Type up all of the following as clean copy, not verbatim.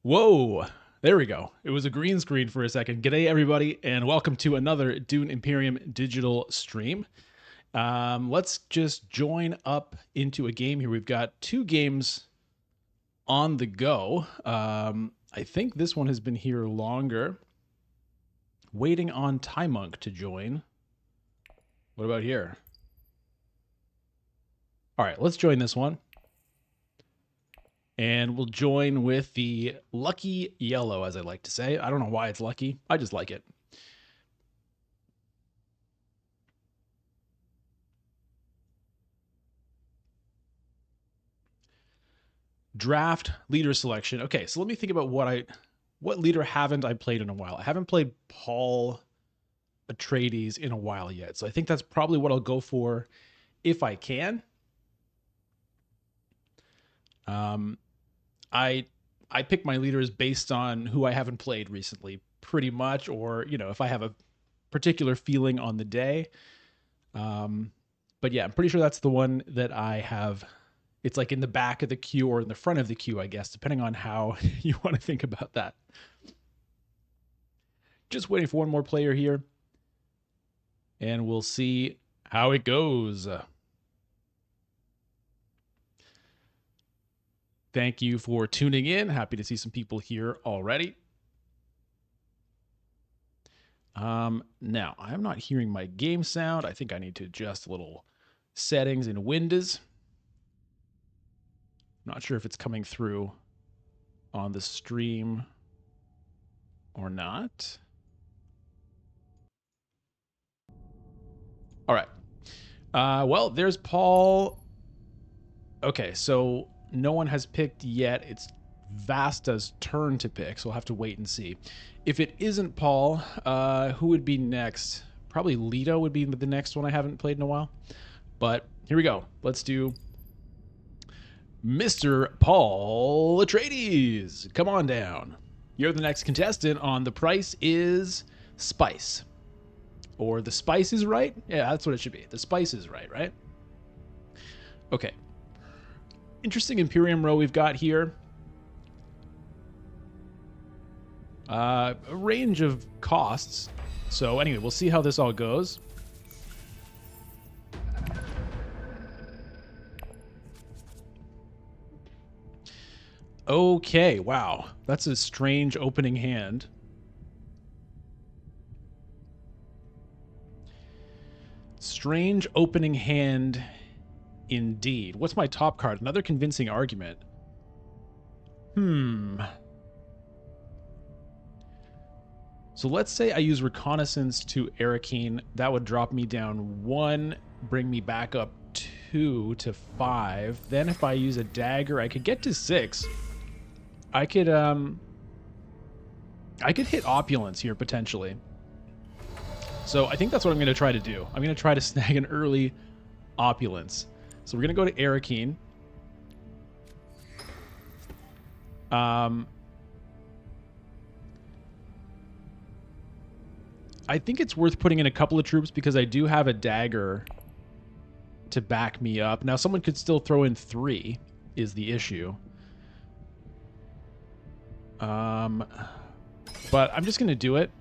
Whoa, there we go. It was a green screen for a second. G'day, everybody, and welcome to another Dune Imperium digital stream. Let's just join up into a game here. We've got two games on the go. I think this one has been here longer. Waiting on Monk to join. What about here? All right, let's join this one. And we'll join with the lucky yellow, as I like to say. I don't know why it's lucky. I just like it. Draft leader selection. Okay, so let me think about what leader haven't I played in a while. I haven't played Paul Atreides in a while yet. So I think that's probably what I'll go for if I can. I pick my leaders based on who I haven't played recently, pretty much, or if I have a particular feeling on the day. But yeah, I'm pretty sure that's the one that I have. It's like in the back of the queue or in the front of the queue, I guess, depending on how you want to think about that. Just waiting for one more player here, and we'll see how it goes. Thank you for tuning in. Happy to see some people here already. Now, I'm not hearing my game sound. I think I need to adjust a little settings in Windows. I'm not sure if it's coming through on the stream or not. All right. Well, there's Paul. Okay, so no one has picked yet. It's Vasta's turn to pick, so we'll have to wait and see. If it isn't Paul, who would be next? Probably Leto would be the next one I haven't played in a while. But here we go. Let's do Mr. Paul Atreides. Come on down. You're the next contestant on The Price is Spice. Or The Spice is Right? Yeah, that's what it should be. The Spice is Right, right? Okay. Interesting Imperium row we've got here. A range of costs. So anyway, we'll see how this all goes. Okay, wow. That's a strange opening hand. Strange opening hand indeed. What's my top card? Another convincing argument. So let's say I use Reconnaissance to Arakeen. That would drop me down 1, bring me back up 2 to 5. Then if I use a dagger, I could get to 6. I could hit Opulence here potentially. So I think that's what I'm going to try to do. I'm going to try to snag an early Opulence. So we're going to go to Arakeen. I think it's worth putting in a couple of troops because I do have a dagger to back me up. Now, someone could still throw in 3 is the issue. But I'm just going to do it.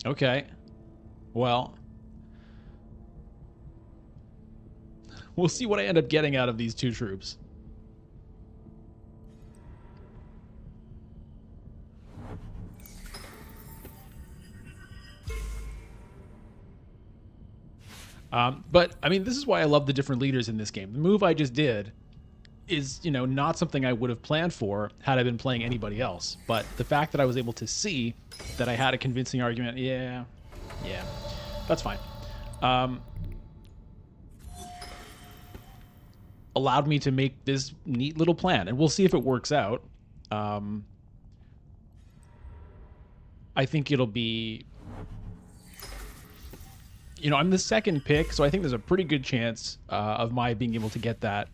Okay. Well, we'll see what I end up getting out of these 2 troops. But, I mean, this is why I love the different leaders in this game. The move I just did is, not something I would have planned for had I been playing anybody else. But the fact that I was able to see that I had a convincing argument, yeah, that's fine. Allowed me to make this neat little plan, and we'll see if it works out. I think it'll be... I'm the second pick, so I think there's a pretty good chance of my being able to get that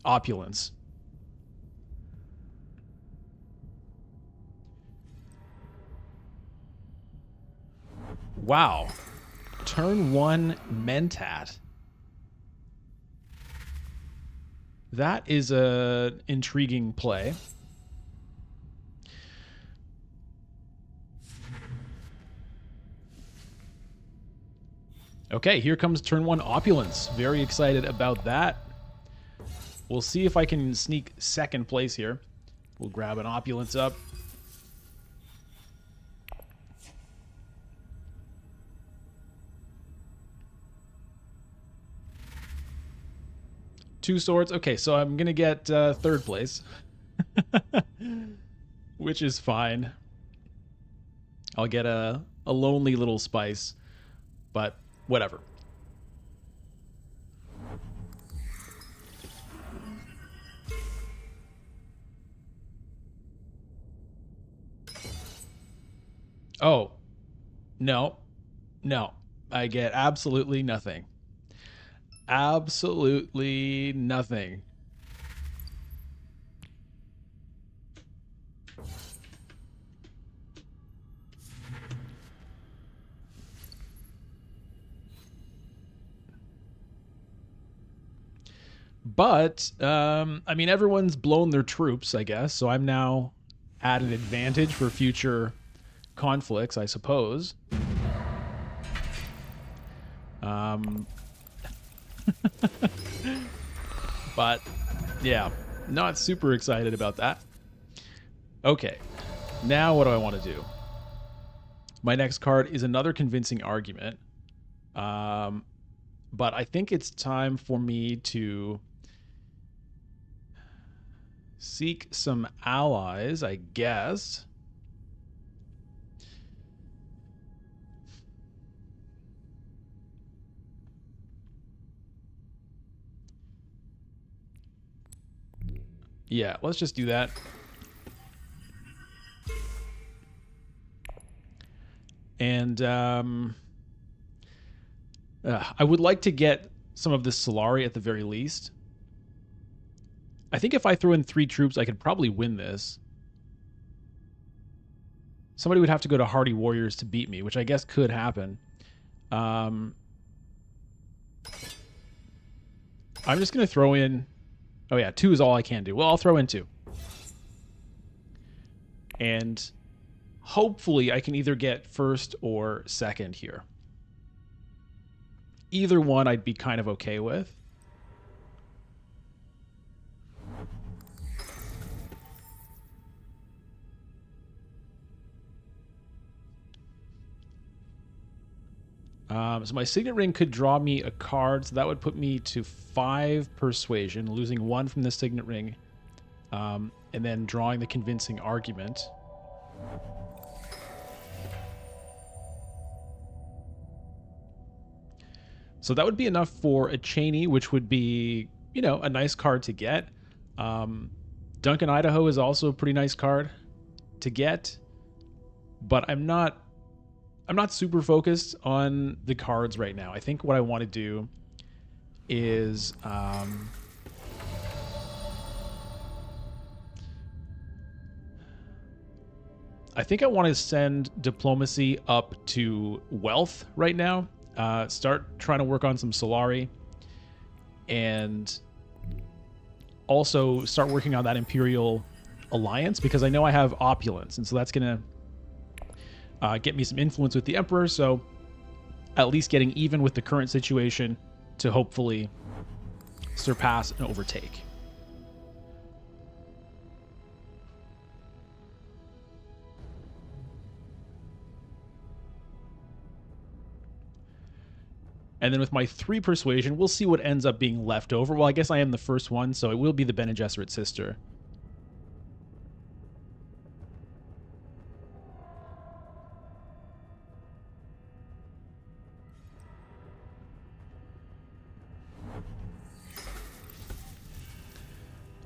Opulence. Wow. Turn 1 Mentat. That is a intriguing play. Okay, here comes turn 1 Opulence. Very excited about that. We'll see if I can sneak second place here. We'll grab an Opulence up. Two swords. Okay, so I'm going to get third place. Which is fine. I'll get a lonely little spice. But whatever. Oh. No. No. I get absolutely nothing. Absolutely nothing. But, I mean, everyone's blown their troops, I guess, so I'm now at an advantage for future conflicts, I suppose. But, yeah, not super excited about that. Okay, now what do I want to do? My next card is another convincing argument. But I think it's time for me to seek some allies, I guess. Yeah, let's just do that. And I would like to get some of this Solari at the very least. I think if I throw in 3 troops, I could probably win this. Somebody would have to go to Hardy Warriors to beat me, which I guess could happen. I'm just going to throw in... Oh yeah, 2 is all I can do. Well, I'll throw in 2. And hopefully I can either get first or second here. Either one I'd be kind of okay with. So my Signet Ring could draw me a card, so that would put me to 5 Persuasion, losing 1 from the Signet Ring, and then drawing the Convincing Argument. So that would be enough for a Cheney, which would be, you know, a nice card to get. Duncan Idaho is also a pretty nice card to get, but I'm not super focused on the cards right now. I think what I want to do is I think I want to send diplomacy up to wealth right now. Start trying to work on some Solari, and also start working on that Imperial alliance, because I know I have opulence, and so that's going to get me some influence with the Emperor, so at least getting even with the current situation to hopefully surpass and overtake. And then with my 3 persuasion, we'll see what ends up being left over. Well, I guess I am the first one, so it will be the Bene Gesserit sister.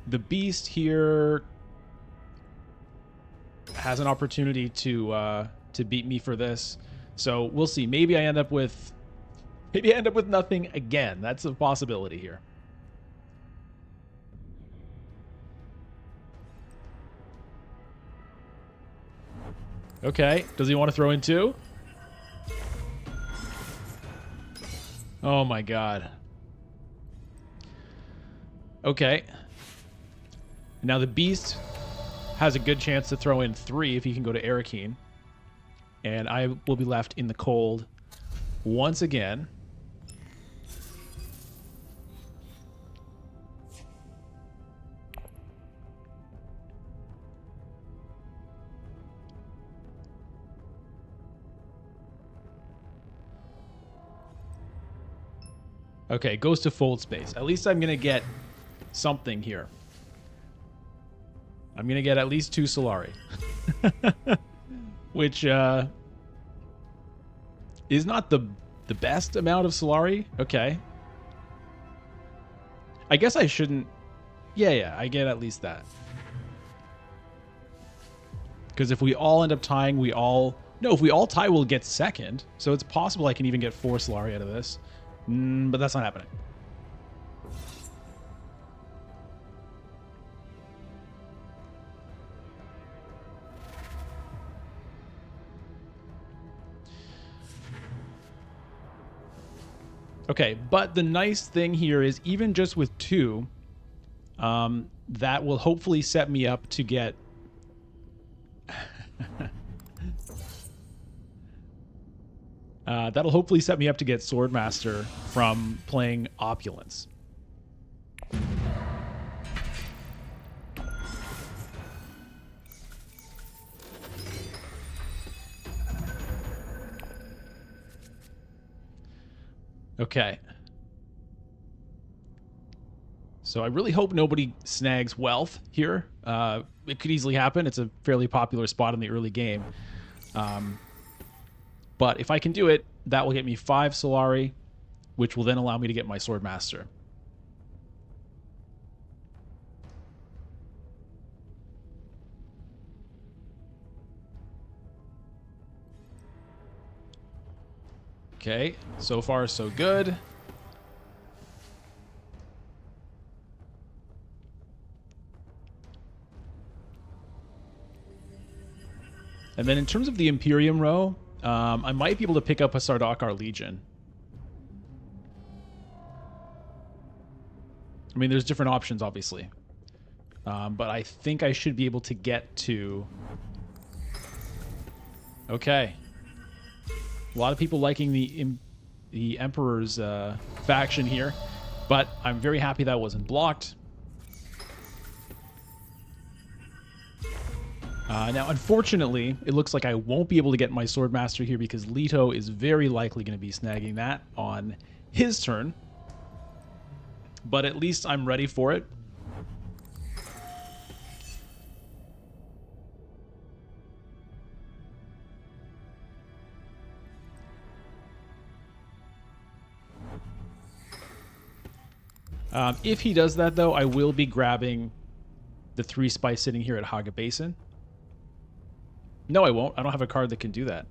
The Beast here has an opportunity to beat me for this, so we'll see. Maybe I end up with nothing again. That's a possibility here. Okay, does he want to throw in 2? Oh my god. Okay. Now the beast has a good chance to throw in 3 if he can go to Arakeen. And I will be left in the cold once again. Okay, goes to fold space. At least I'm going to get something here. I'm going to get at least 2 Solari. Which is not the best amount of Solari. Okay. I guess I shouldn't... Yeah, I get at least that. Because if we all end up tying, we all... No, if we all tie, we'll get second. So it's possible I can even get 4 Solari out of this. But that's not happening. Okay, but the nice thing here is even just with 2, that will hopefully set me up to get... that'll hopefully set me up to get Swordmaster from playing Opulence. Okay. So I really hope nobody snags Wealth here. It could easily happen. It's a fairly popular spot in the early game. But if I can do it, that will get me 5 Solari, which will then allow me to get my Swordmaster. Okay, so far so good. And then in terms of the Imperium row, I might be able to pick up a Sardaukar Legion. I mean, there's different options, obviously. But I think I should be able to get to... Okay. A lot of people liking the Emperor's faction here. But I'm very happy that wasn't blocked. Now, unfortunately, it looks like I won't be able to get my Swordmaster here because Leto is very likely going to be snagging that on his turn. But at least I'm ready for it. If he does that, though, I will be grabbing the 3 spice sitting here at Haga Basin. No, I won't. I don't have a card that can do that.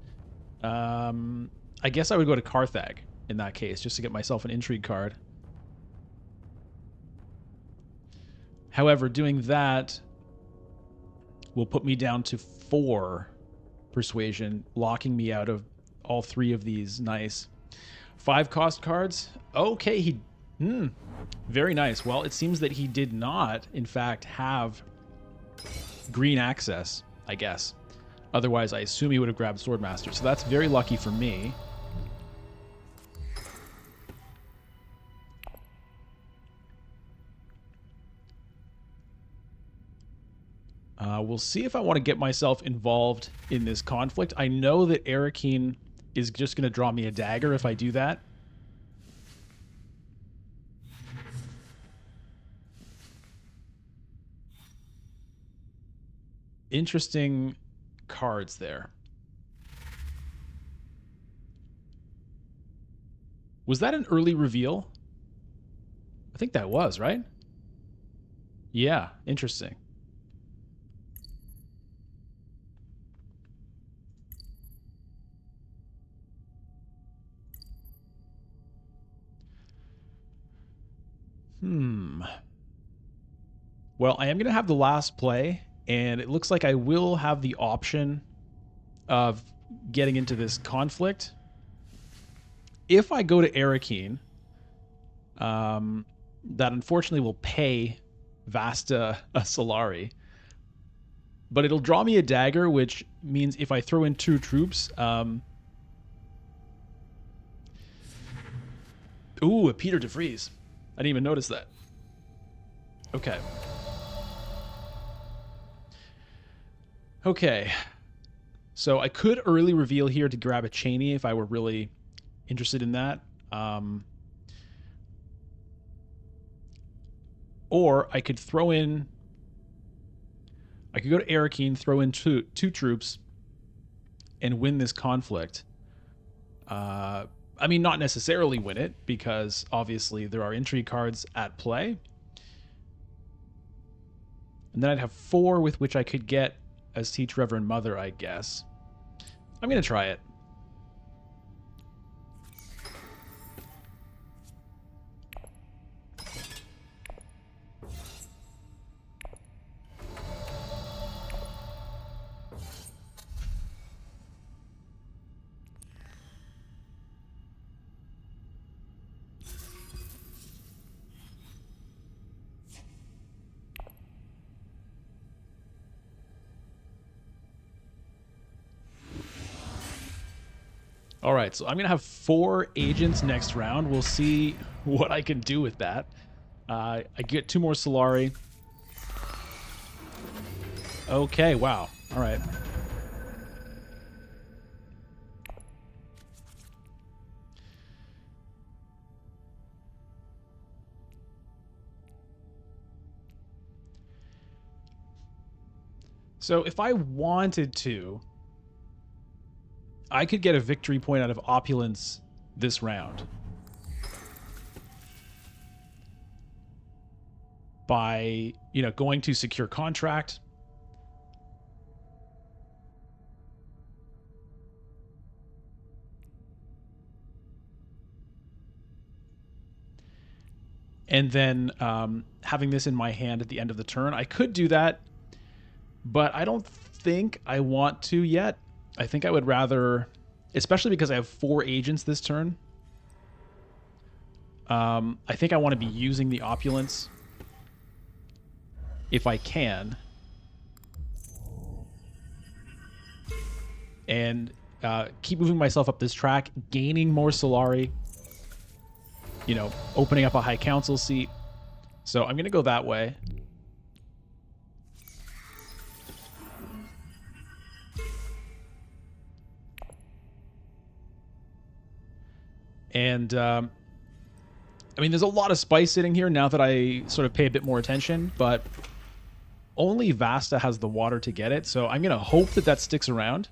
I guess I would go to Carthag in that case, just to get myself an intrigue card. However, doing that will put me down to 4 persuasion, locking me out of all 3 of these nice 5 cost cards. Okay, he... very nice. Well, it seems that he did not, in fact, have green access, I guess. Otherwise, I assume he would have grabbed Swordmaster. So that's very lucky for me. We'll see if I want to get myself involved in this conflict. I know that Arakeen is just going to draw me a dagger if I do that. Interesting cards there. Was that an early reveal? I think that was, right? Yeah, interesting. Well, I am going to have the last play, and it looks like I will have the option of getting into this conflict. if I go to Arakeen, that unfortunately will pay Vasta a Solari. But it'll draw me a dagger, which means if I throw in 2 troops... Ooh, a Peter DeVries. I didn't even notice that. Okay. Okay. So I could early reveal here to grab a Cheney if I were really interested in that. Or I could throw in... I could go to Arakeen, throw in two troops, and win this conflict. I mean, not necessarily win it, because obviously there are intrigue cards at play. And then I'd have 4 with which I could get as Teach Reverend Mother, I guess. I'm going to try it. All right, so I'm going to have 4 agents next round. We'll see what I can do with that. I get 2 more Solari. Okay, wow. All right. So if I wanted to, I could get a victory point out of Opulence this round by, going to secure contract. And then having this in my hand at the end of the turn. I could do that, but I don't think I want to yet. I think I would rather, especially because I have 4 agents this turn. I think I want to be using the Opulence if I can. And keep moving myself up this track, gaining more Solari, opening up a High Council seat. So I'm going to go that way. And, I mean, there's a lot of spice sitting here now that I sort of pay a bit more attention, but only Vasta has the water to get it, so I'm going to hope that that sticks around.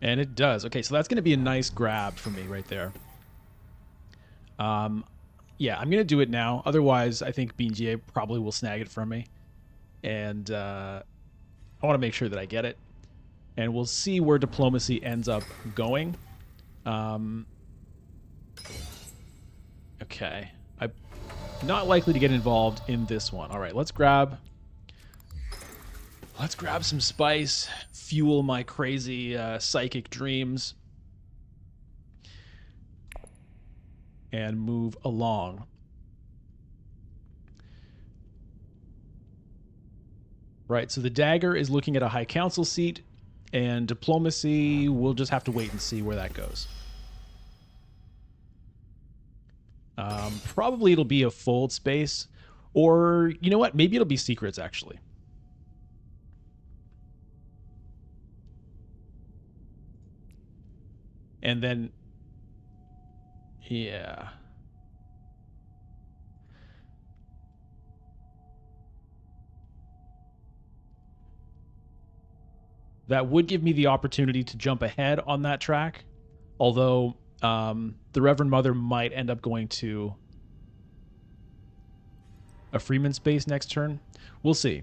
And it does. Okay, so that's going to be a nice grab for me right there. Yeah, I'm going to do it now. Otherwise, I think BGA probably will snag it from me. And I want to make sure that I get it. And we'll see where diplomacy ends up going. Okay. I'm not likely to get involved in this one. All right, let's grab some spice, fuel my crazy psychic dreams, and move along. Right, so the dagger is looking at a High Council seat, and diplomacy, we'll just have to wait and see where that goes. Probably it'll be a fold space, or you know what? Maybe it'll be secrets, actually. And then, yeah. That would give me the opportunity to jump ahead on that track, although the Reverend Mother might end up going to a Freeman space next turn. We'll see.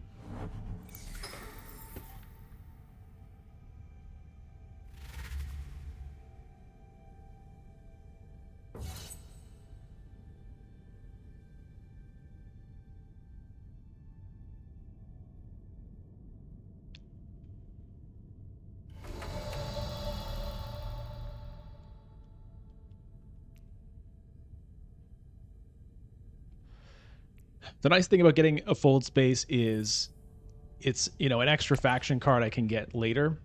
The nice thing about getting a fold space is it's, you know, an extra faction card I can get later.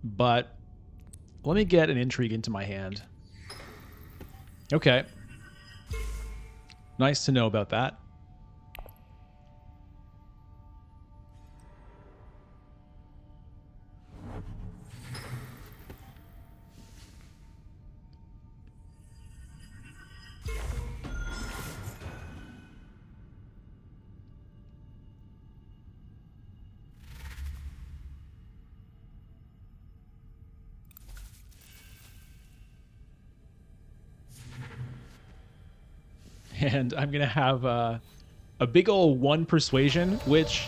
But let me get an intrigue into my hand. Okay. Nice to know about that. And I'm going to have a big old 1 persuasion, which,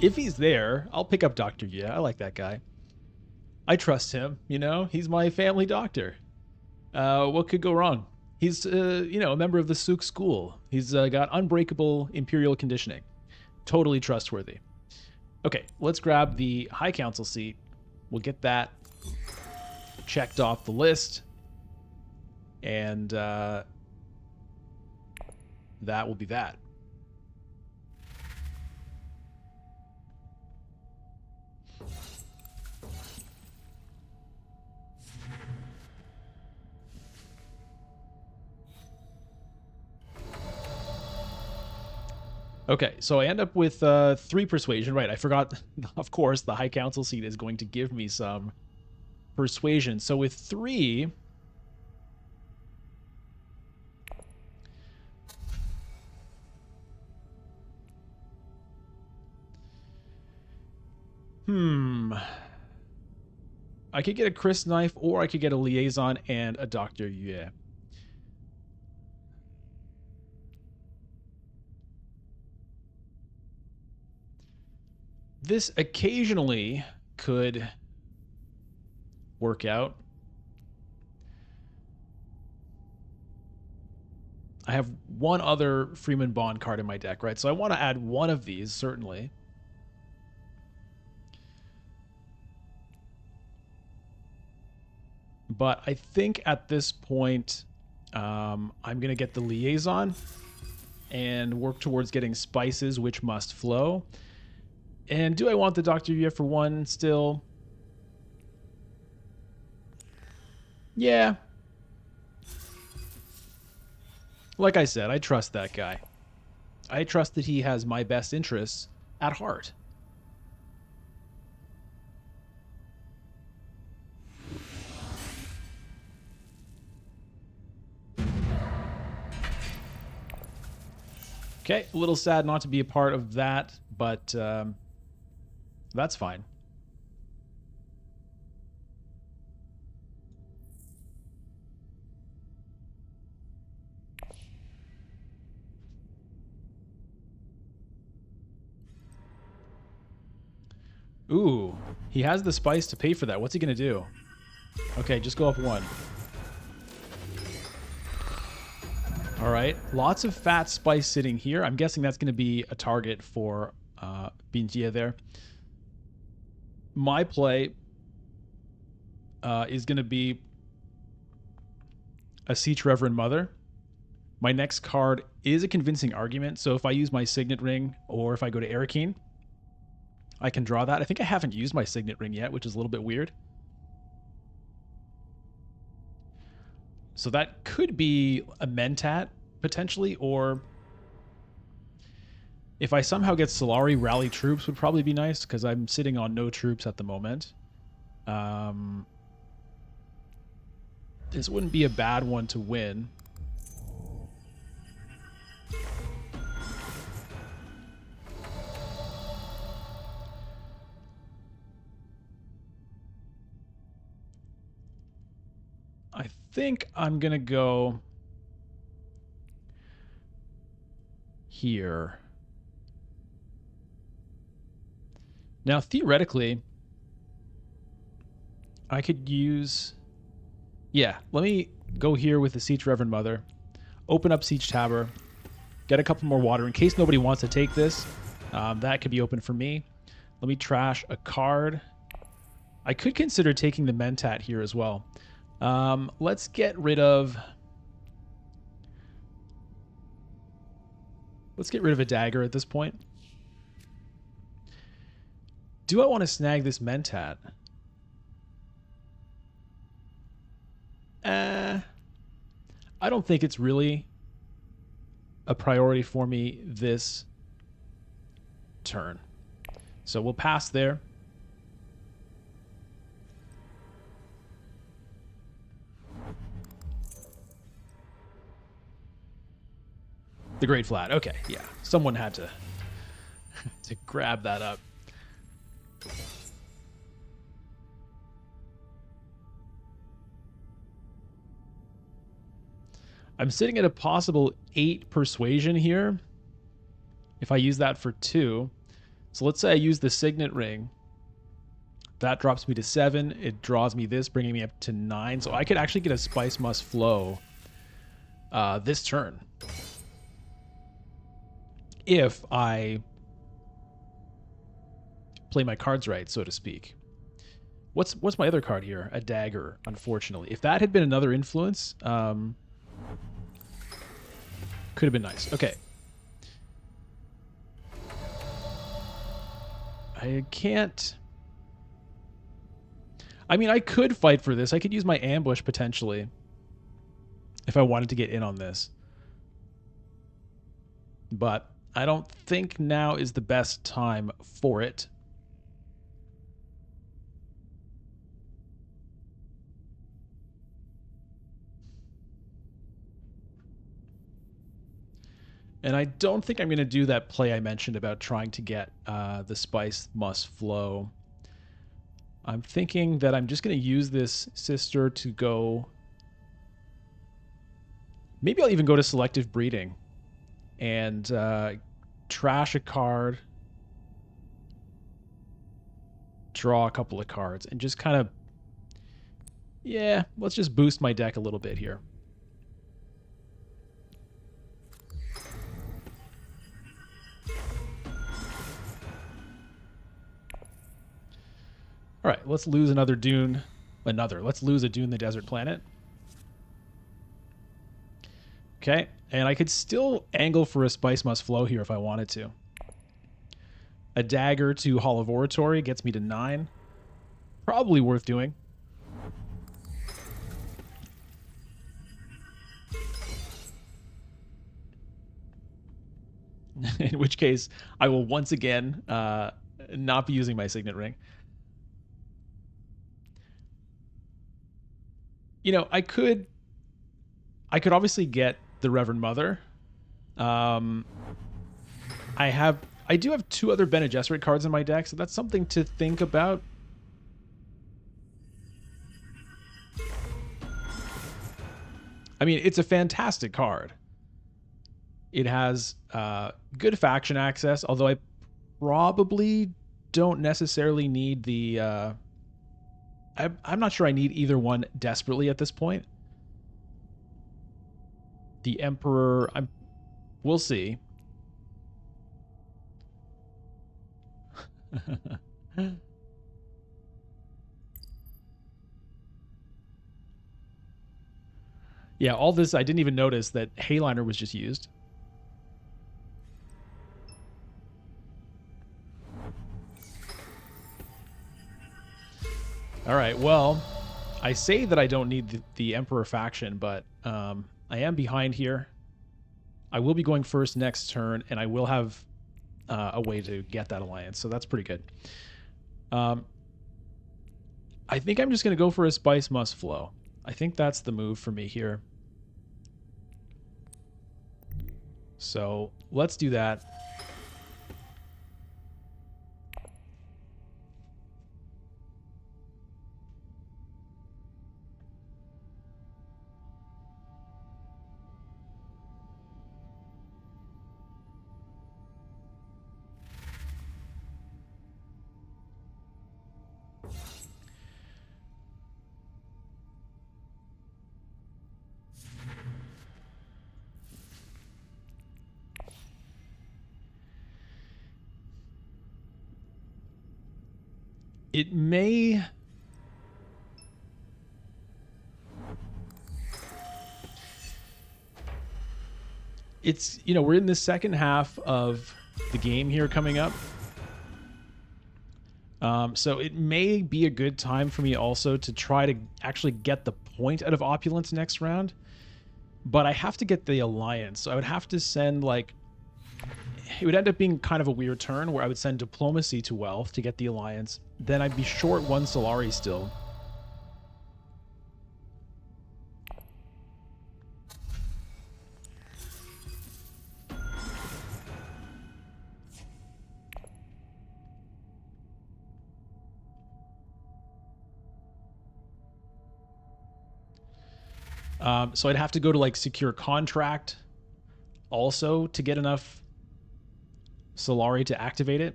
if he's there, I'll pick up Dr. Yeah, I like that guy. I trust him, you know? He's my family doctor. What could go wrong? He's, you know, a member of the Sook school. He's got unbreakable Imperial conditioning. Totally trustworthy. Okay, let's grab the High Council seat. We'll get that checked off the list. And that will be that. Okay, so I end up with 3 persuasion. Right, I forgot, of course, the High Council seat is going to give me some persuasion. So with 3... I could get a Chris knife, or I could get a liaison and a Dr. Yeah. This occasionally could work out. I have one other Freeman Bond card in my deck, right? So I want to add one of these, certainly. But I think at this point, I'm going to get the liaison and work towards getting spices, which must flow. And do I want the Dr. Yueh for 1 still? Yeah. Like I said, I trust that guy. I trust that he has my best interests at heart. Okay, a little sad not to be a part of that, but that's fine. Ooh, he has the spice to pay for that. What's he going to do? Okay, just go up 1. All right, lots of fat spice sitting here. I'm guessing that's going to be a target for Bintia there. My play is going to be a Siege Reverend Mother. My next card is a convincing argument, so if I use my Signet Ring or if I go to Arakeen, I can draw that. I think I haven't used my Signet Ring yet, which is a little bit weird. So that could be a Mentat, potentially, or if I somehow get Solari, rally troops would probably be nice, because I'm sitting on no troops at the moment. This wouldn't be a bad one to win. I think I'm going to go here. Now, theoretically, I could use... Yeah, let me go here with the Siege Reverend Mother, open up Siege Tabor, get a couple more water in case nobody wants to take this. That could be open for me. Let me trash a card. I could consider taking the Mentat here as well. Let's get rid of Let's get rid of a dagger at this point. Do I want to snag this Mentat? I don't think it's really a priority for me this turn. So we'll pass there. The Great Flat. Okay, yeah. Someone had to grab that up. I'm sitting at a possible 8 persuasion here. If I use that for 2. So let's say I use the Signet Ring. That drops me to 7. It draws me this, bringing me up to 9. So I could actually get a Spice Must Flow this turn. If I play my cards right, so to speak. What's my other card here? A dagger, unfortunately. If that had been another influence, could have been nice. Okay. I can't... I mean, I could fight for this. I could use my ambush, potentially, if I wanted to get in on this. But I don't think now is the best time for it. And I don't think I'm going to do that play I mentioned about trying to get the Spice Must Flow. I'm thinking that I'm just going to use this sister to go... Maybe I'll even go to Selective Breeding and trash a card, draw a couple of cards, and just kind of... Yeah, let's just boost my deck a little bit here. All right, let's lose another Dune. Let's lose a Dune the Desert Planet. Okay, and I could still angle for a Spice Must Flow here if I wanted to. A dagger to Hall of Oratory gets me to 9. Probably worth doing. In which case, I will once again not be using my Signet Ring. You know, I could obviously get the Reverend Mother. I do have 2 other Bene Gesserit cards in my deck, so that's something to think about. I mean, it's a fantastic card. It has good faction access, although I probably don't necessarily need the... I'm not sure I need either one desperately at this point. The Emperor, we'll see. Yeah, all this, I didn't even notice that Hayliner was just used. All right, well, I say that I don't need the Emperor faction, but I am behind here. I will be going first next turn, and I will have a way to get that alliance, so that's pretty good. I think I'm just going to go for a Spice Must Flow. I think that's the move for me here. So let's do that. It may... it's, you know, we're in the second half of the game here coming up. So it may be a good time for me also to try to actually get the point out of Opulence next round. But I have to get the Alliance. So I would have to send, like... It would end up being kind of a weird turn where I would send Diplomacy to Wealth to get the Alliance. Then I'd be short one Solari still. So I'd have to go to like secure contract also to get enough Solari to activate it.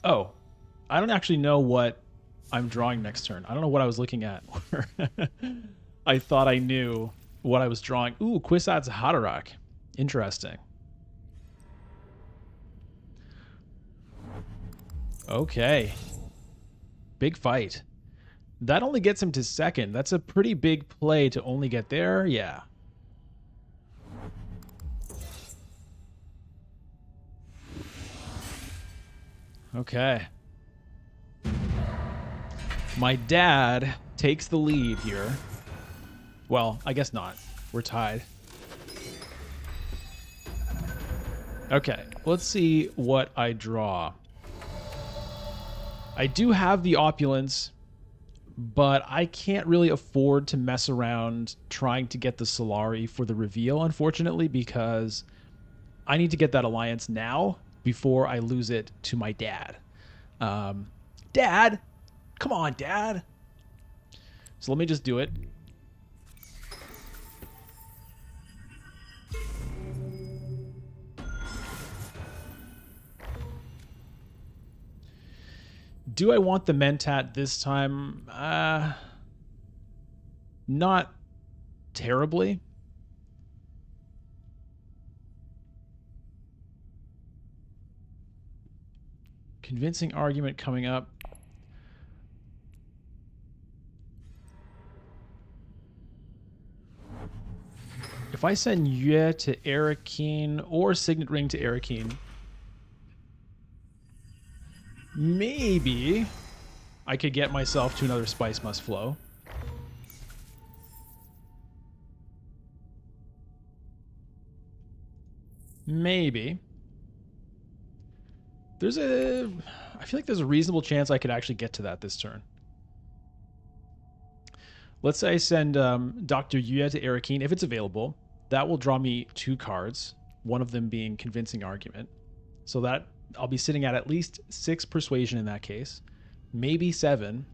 Oh, I don't actually know what I'm drawing next turn. I don't know what I was looking at. I thought I knew what I was drawing. Ooh, Kwisatz Haderach. Interesting. Okay. Big fight. That only gets him to second. That's a pretty big play to only get there. Yeah. Okay. My dad takes the lead here. Well, I guess not. We're tied. Okay, let's see what I draw. I do have the Opulence, but I can't really afford to mess around trying to get the Solari for the reveal, unfortunately, because I need to get that Alliance now before I lose it to my dad. Dad! Come on, Dad! So let me just do it. Do I want the Mentat this time? Not terribly. Convincing argument coming up. If I send Yue to Arakeen or Signet Ring to Arakeen, maybe I could get myself to another Spice Must Flow. Maybe. I feel like there's a reasonable chance I could actually get to that this turn. Let's say I send Dr. Yue to Arakeen, if it's available. That will draw me 2 cards, one of them being Convincing Argument. So that I'll be sitting at least 6 Persuasion in that case, maybe 7.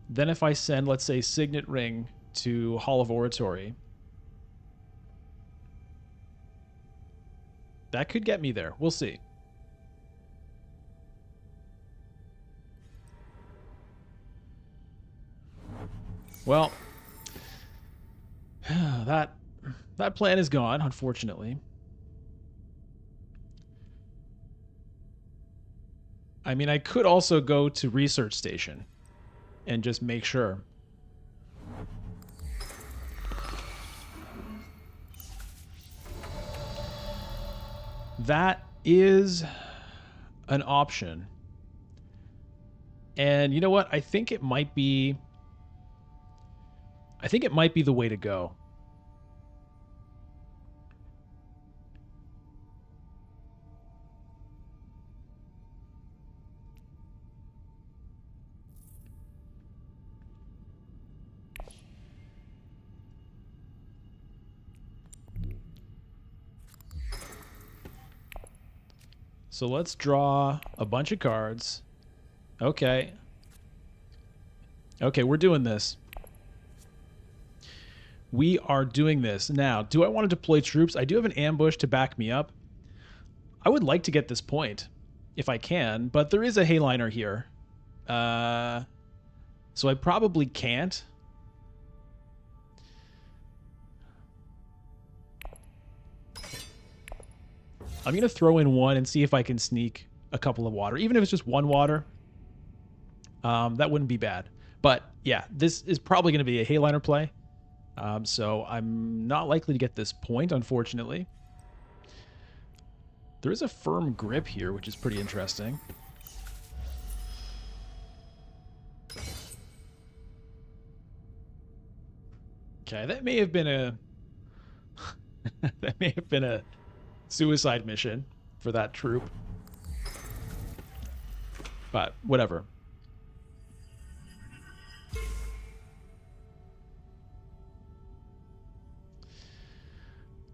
Then if I send, let's say, Signet Ring to Hall of Oratory, that could get me there. We'll see. Well, that plan is gone, unfortunately. I mean, I could also go to Research Station and just make sure. That is an option. And you know what? I think it might be the way to go. So let's draw a bunch of cards. Okay. Okay, we're doing this. We are doing this. Now, do I want to deploy troops? I do have an ambush to back me up. I would like to get this point, if I can, but there is a Hayliner here. So I probably can't. I'm going to throw in 1 and see if I can sneak a couple of water, even if it's just one water. That wouldn't be bad. But yeah, this is probably going to be a Hayliner play. So I'm not likely to get this point, unfortunately. There is a firm grip here, which is pretty interesting. Okay, that may have been a that may have been a suicide mission for that troop. But whatever.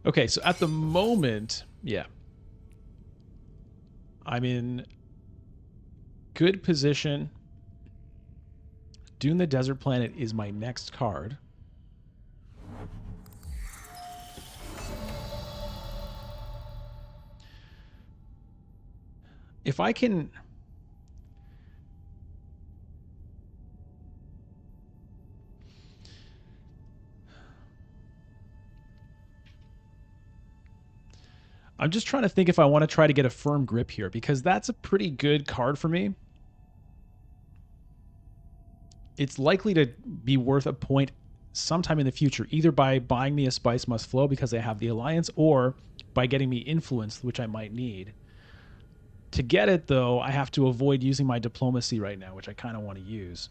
Okay, so at the moment, yeah, I'm in good position. Dune the Desert Planet is my next card. If I can... I'm just trying to think if I want to try to get a firm grip here, because that's a pretty good card for me. It's likely to be worth a point sometime in the future, either by buying me a Spice Must Flow because I have the Alliance, or by getting me Influence, which I might need. To get it, though, I have to avoid using my Diplomacy right now, which I kind of want to use.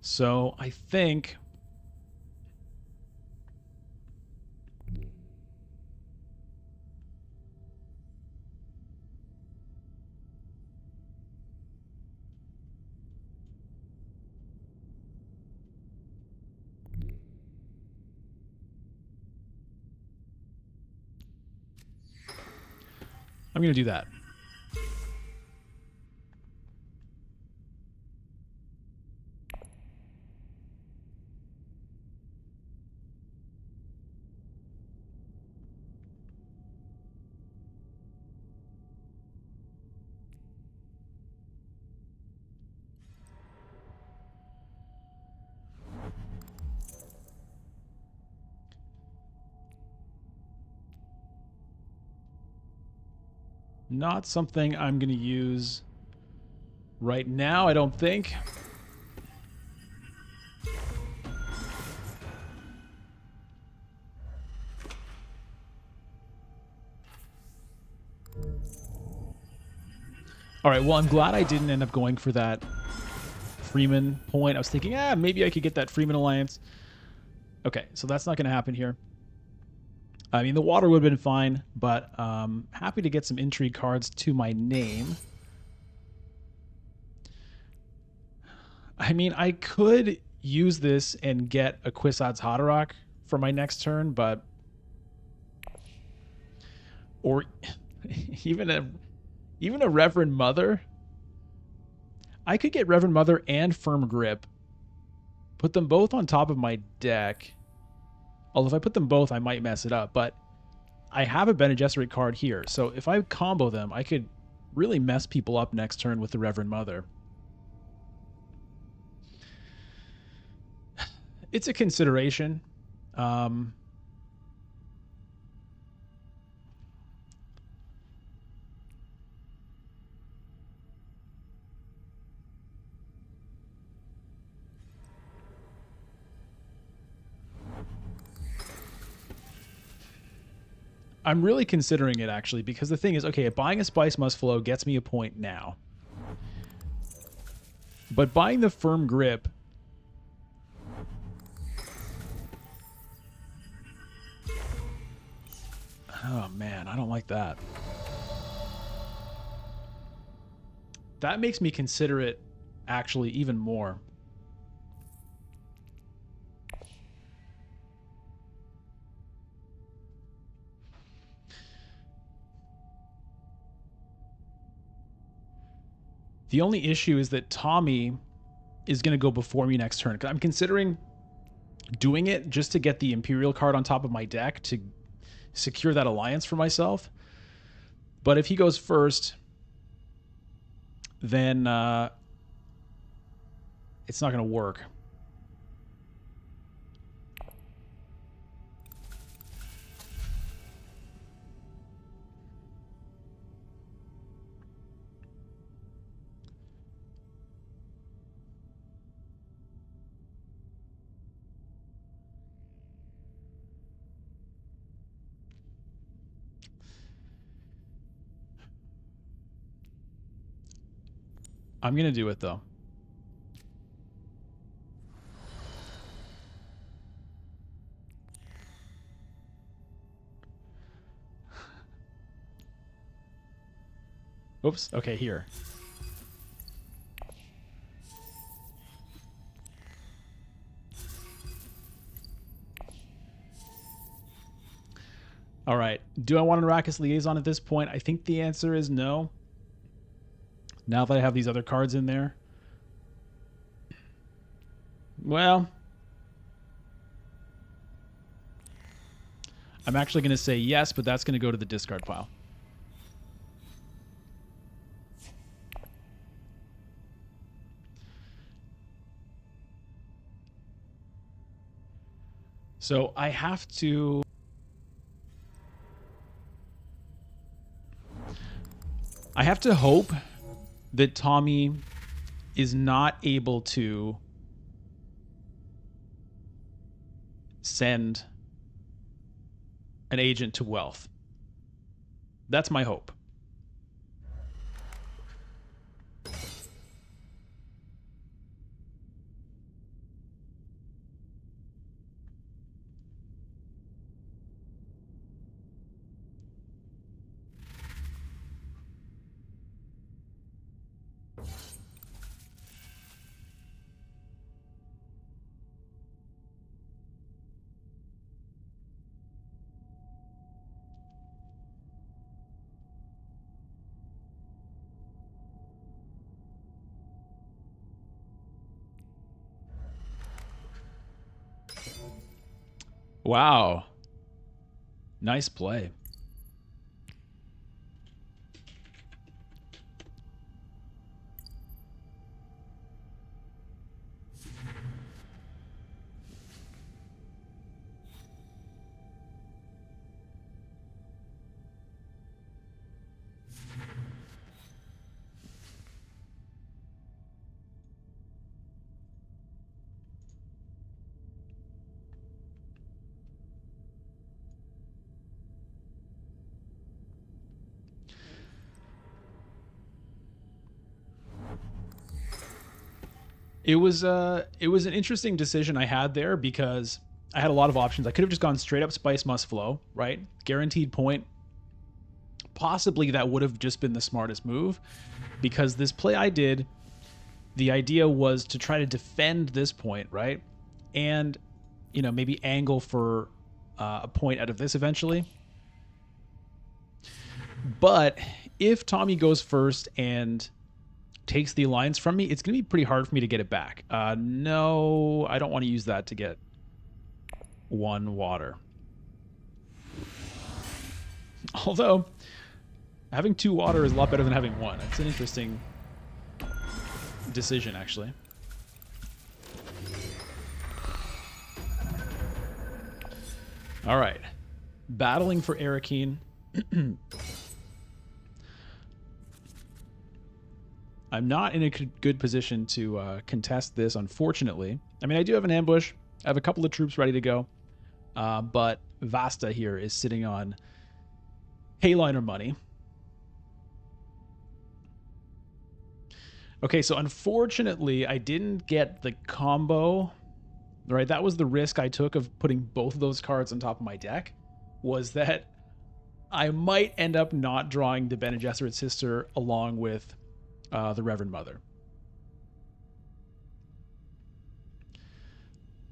So I think... I'm going to do that. Not something I'm going to use right now, I don't think. All right, well, I'm glad I didn't end up going for that Freeman point. I was thinking, maybe I could get that Freeman Alliance. Okay, so that's not going to happen here. I mean, the water would have been fine, but happy to get some intrigue cards to my name. I mean, I could use this and get a Kwisatz Haderach for my next turn, but... Or even a Reverend Mother. I could get Reverend Mother and Firm Grip. Put them both on top of my deck. Although if I put them both, I might mess it up. But I have a Bene Gesserit card here. So if I combo them, I could really mess people up next turn with the Reverend Mother. It's a consideration. I'm really considering it, actually, because the thing is, okay, buying a Spice Must Flow gets me a point now. But buying the Firm Grip... Oh, man, I don't like that. That makes me consider it, actually, even more. The only issue is that Tommy is going to go before me next turn. I'm considering doing it just to get the Imperial card on top of my deck to secure that alliance for myself. But if he goes first, then it's not going to work. I'm going to do it, though. Oops. Okay, here. All right. Do I want an Arrakis Liaison at this point? I think the answer is no. Now that I have these other cards in there. Well, I'm actually going to say yes, but that's going to go to the discard pile. So I have to... hope that Tommy is not able to send an agent to Wealth. That's my hope. Wow. Nice play. It was an interesting decision I had there because I had a lot of options. I could have just gone straight up Spice Must Flow, right? Guaranteed point. Possibly that would have just been the smartest move because this play I did, the idea was to try to defend this point, right? And, you know, maybe angle for a point out of this eventually. But if Tommy goes first and takes the alliance from me, it's going to be pretty hard for me to get it back. No, I don't want to use that to get one water. Although, having 2 water is a lot better than having 1. It's an interesting decision, actually. All right. Battling for Arakeen. I'm not in a good position to contest this, unfortunately. I mean, I do have an ambush. I have a couple of troops ready to go. But Vasta here is sitting on Hayliner money. Okay, so unfortunately, I didn't get the combo. Right, that was the risk I took of putting both of those cards on top of my deck, was that I might end up not drawing the Bene Gesserit sister along with the Reverend Mother.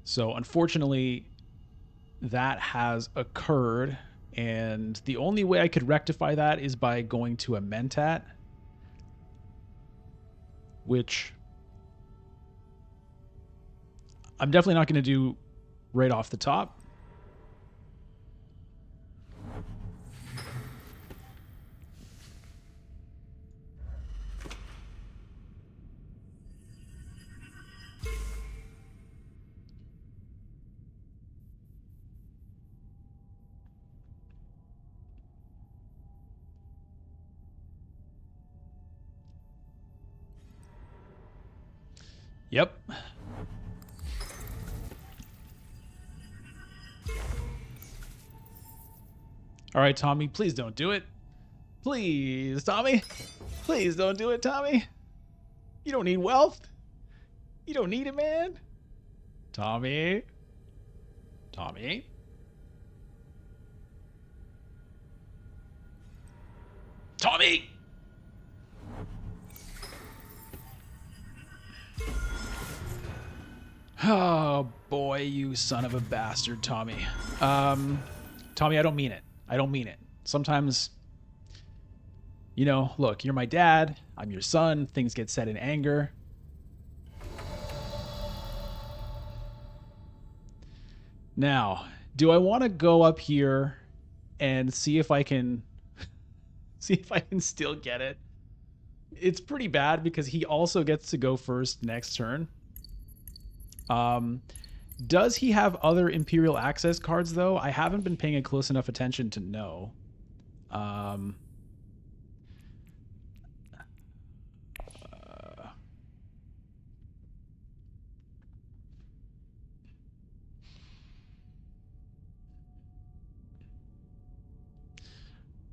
So unfortunately, that has occurred, and the only way I could rectify that is by going to a Mentat, which I'm definitely not going to do right off the top. Yep. All right, Tommy, please don't do it. Please, Tommy. Please don't do it, Tommy. You don't need wealth. You don't need it, man. Tommy. Tommy. Tommy! Oh, boy, you son of a bastard, Tommy. Tommy, I don't mean it. I don't mean it. Sometimes, you know, look, you're my dad. I'm your son. Things get said in anger. Now, do I want to go up here and see if I can still get it? It's pretty bad because he also gets to go first next turn. Does he have other Imperial access cards though? I haven't been paying a close enough attention to know.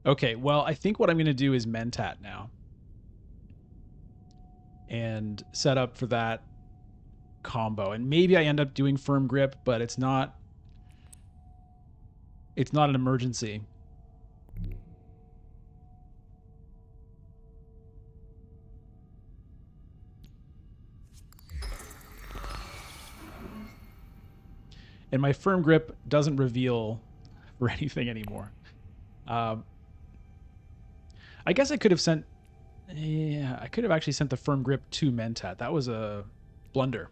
Okay, well, I think what I'm going to do is Mentat now. And set up for that combo. And maybe I end up doing Firm Grip, but it's not an emergency. And my Firm Grip doesn't reveal for anything anymore. I guess I could have sent... Yeah, I could have actually sent the Firm Grip to Mentat. That was a blunder.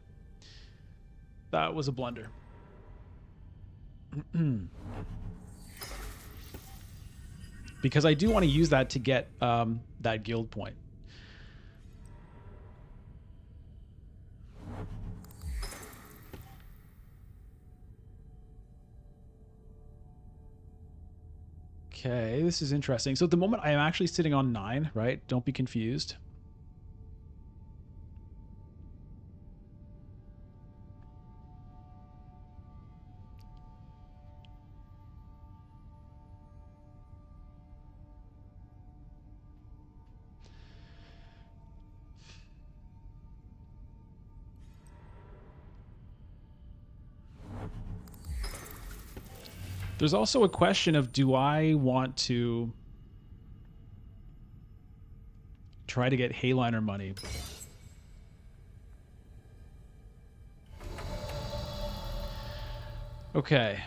That was a blunder. Because I do want to use that to get that guild point. Okay, this is interesting. So at the moment I am actually sitting on 9, right? Don't be confused. There's also a question of, do I want to try to get Hayliner money? Okay.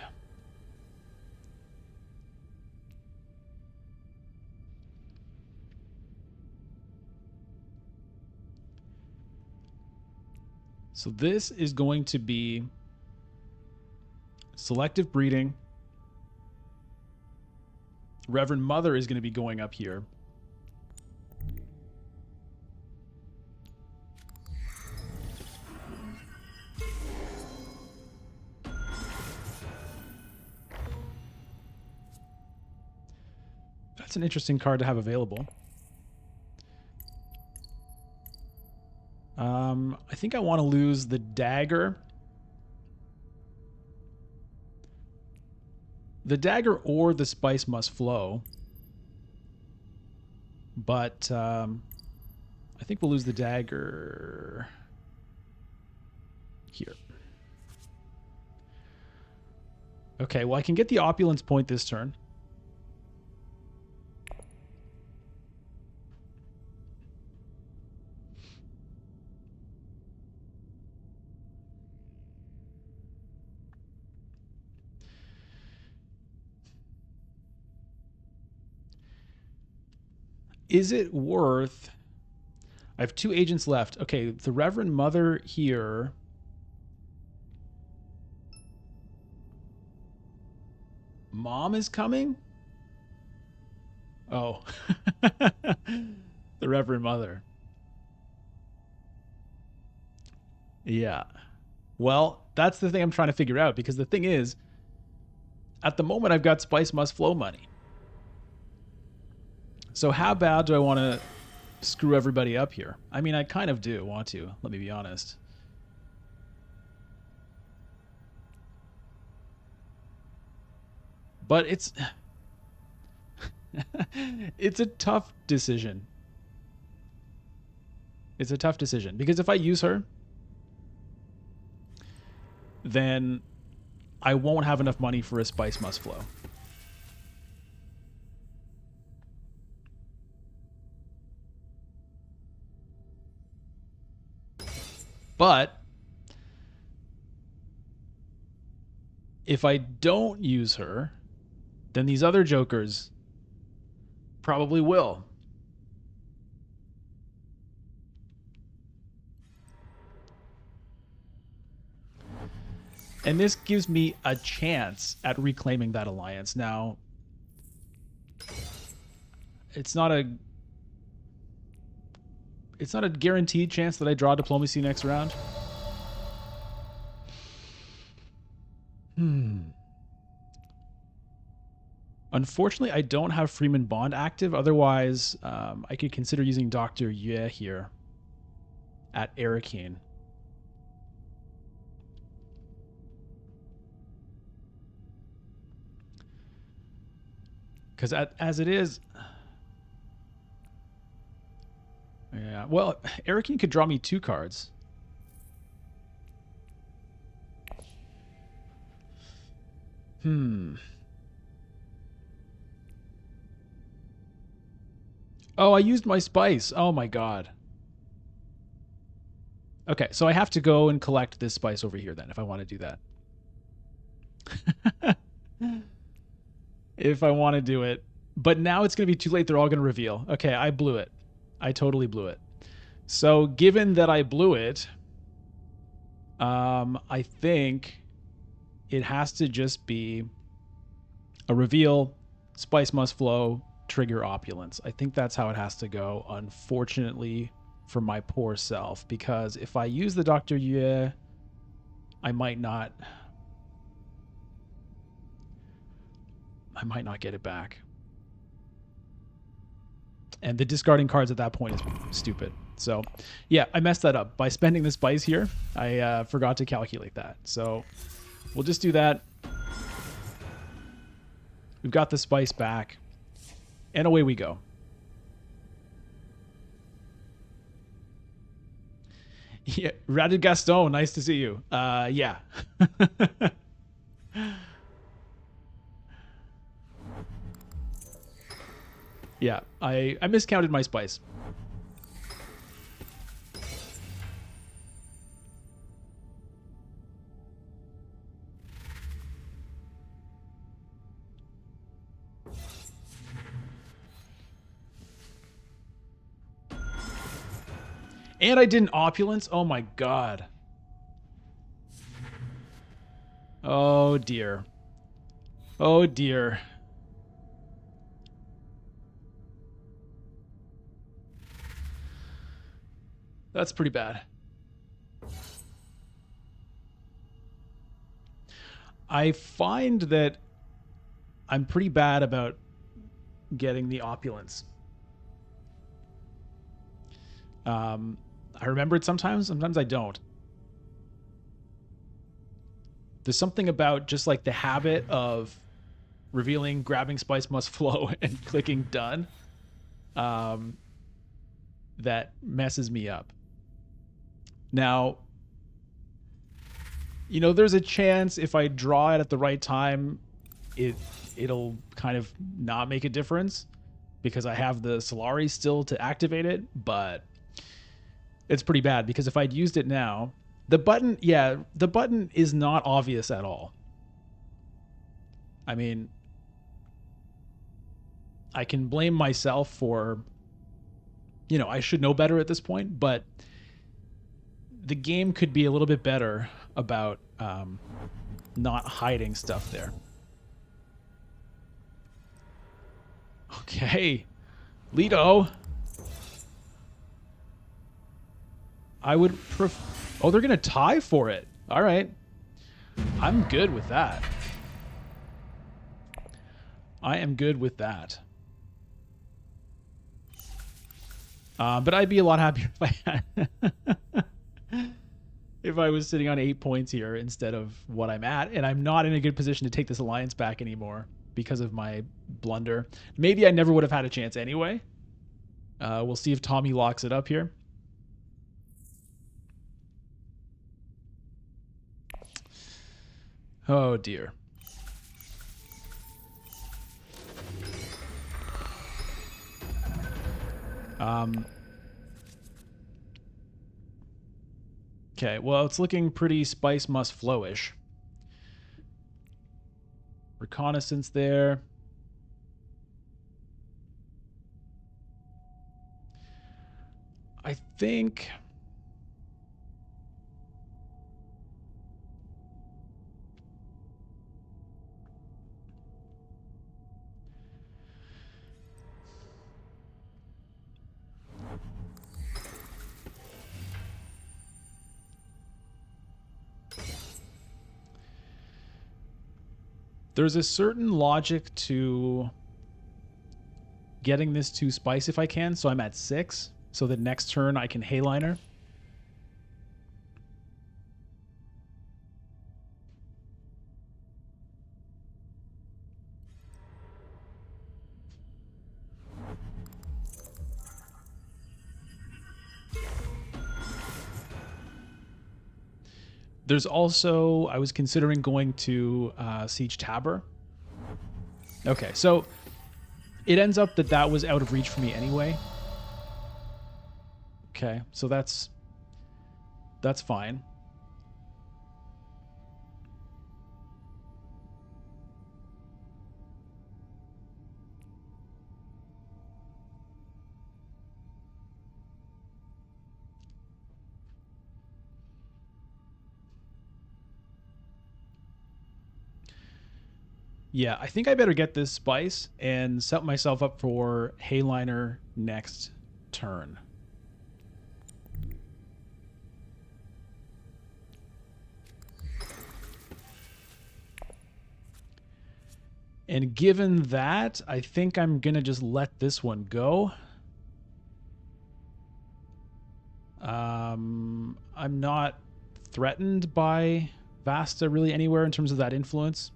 So this is going to be selective breeding. Reverend Mother is going to be going up here. That's an interesting card to have available. I think I want to lose the dagger. The dagger or the spice must flow. But I think we'll lose the dagger here. Okay, well, I can get the opulence point this turn. Is it worth... I have 2 agents left. Okay, the Reverend Mother here. Mom is coming? Oh. The Reverend Mother. Yeah. Well, that's the thing I'm trying to figure out, because the thing is, at the moment I've got Spice Must Flow money. So how bad do I want to screw everybody up here? I mean, I kind of do want to, let me be honest. But it's it's a tough decision. It's a tough decision because if I use her, then I won't have enough money for a Spice Must Flow. But if I don't use her, then these other jokers probably will. And this gives me a chance at reclaiming that alliance. Now, it's not a guaranteed chance that I draw diplomacy next round. Unfortunately, I don't have Freeman Bond active. Otherwise, I could consider using Dr. Yue here at Arakeen. Because as it is... Yeah, well, Arakeen could draw me 2 cards. Oh, I used my spice. Oh my god. Okay, so I have to go and collect this spice over here then if I want to do that. If I want to do it. But now it's going to be too late. They're all going to reveal. Okay, I blew it. I totally blew it. So given that I blew it, I think it has to just be a reveal, Spice Must Flow, trigger Opulence. I think that's how it has to go, unfortunately, for my poor self. Because if I use the Dr. Yue, I might not get it back. And the discarding cards at that point is stupid. So, yeah, I messed that up. By spending the spice here, I forgot to calculate that. So, we'll just do that. We've got the spice back. And away we go. Yeah, Radid Gaston, nice to see you. Yeah. Yeah, I miscounted my spice. And I didn't Opulence? Oh my god. Oh dear. Oh dear. That's pretty bad. I find that I'm pretty bad about getting the Opulence. I remember it sometimes I don't. There's something about just like the habit of revealing, grabbing Spice Must Flow, and clicking done that messes me up. Now, you know, there's a chance if I draw it at the right time, it'll kind of not make a difference because I have the Solari still to activate it, but it's pretty bad because if I'd used it now, the button is not obvious at all. I mean, I can blame myself for, you know, I should know better at this point, but the game could be a little bit better about not hiding stuff there. Okay, Leto. I would oh, they're going to tie for it. All right. I'm good with that. I am good with that. But I'd be a lot happier if I had if I was sitting on 8 points here instead of what I'm at. And I'm not in a good position to take this alliance back anymore because of my blunder. Maybe I never would have had a chance anyway. We'll see if Tommy locks it up here. Oh dear. Okay, well, it's looking pretty spice must flowish. Reconnaissance there. I think there's a certain logic to getting this to spice if I can, so I'm at 6. So that next turn I can Hayliner. There's also, I was considering going to Siege Tabor. Okay, so it ends up that that was out of reach for me anyway. Okay, so that's fine. Yeah, I think I better get this spice and set myself up for Hayliner next turn. And given that, I think I'm going to just let this one go. I'm not threatened by Vasta really anywhere in terms of that influence.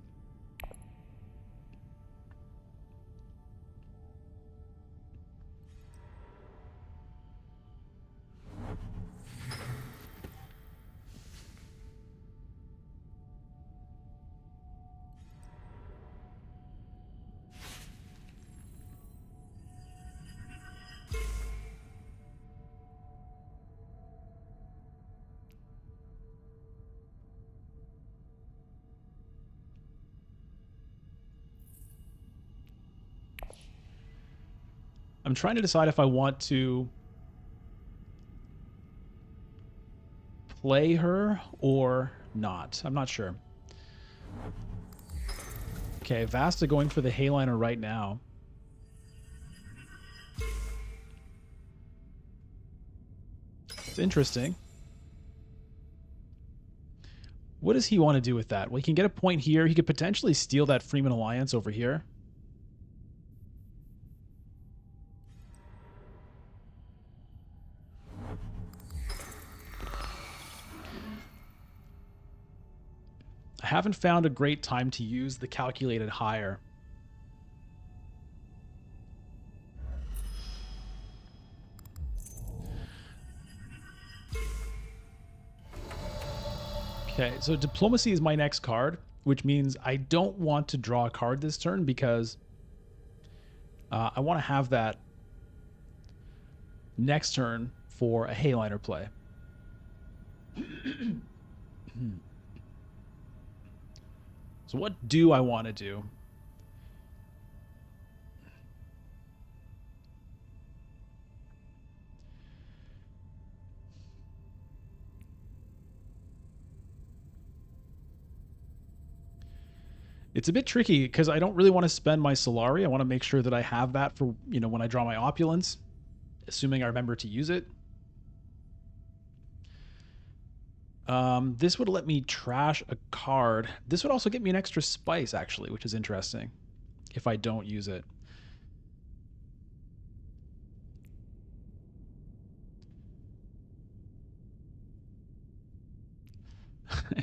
I'm trying to decide if I want to play her or not. I'm not sure. Okay, Vasta going for the Hayliner right now. It's interesting. What does he want to do with that? Well, he can get a point here. He could potentially steal that Freeman Alliance over here. I haven't found a great time to use the calculated hire. Okay, so Diplomacy is my next card, which means I don't want to draw a card this turn because I want to have that next turn for a Hayliner play. So what do I want to do? It's a bit tricky because I don't really want to spend my Solari. I want to make sure that I have that for, when I draw my Opulence, assuming I remember to use it. This would let me trash a card. This would also get me an extra spice, actually, which is interesting if I don't use it.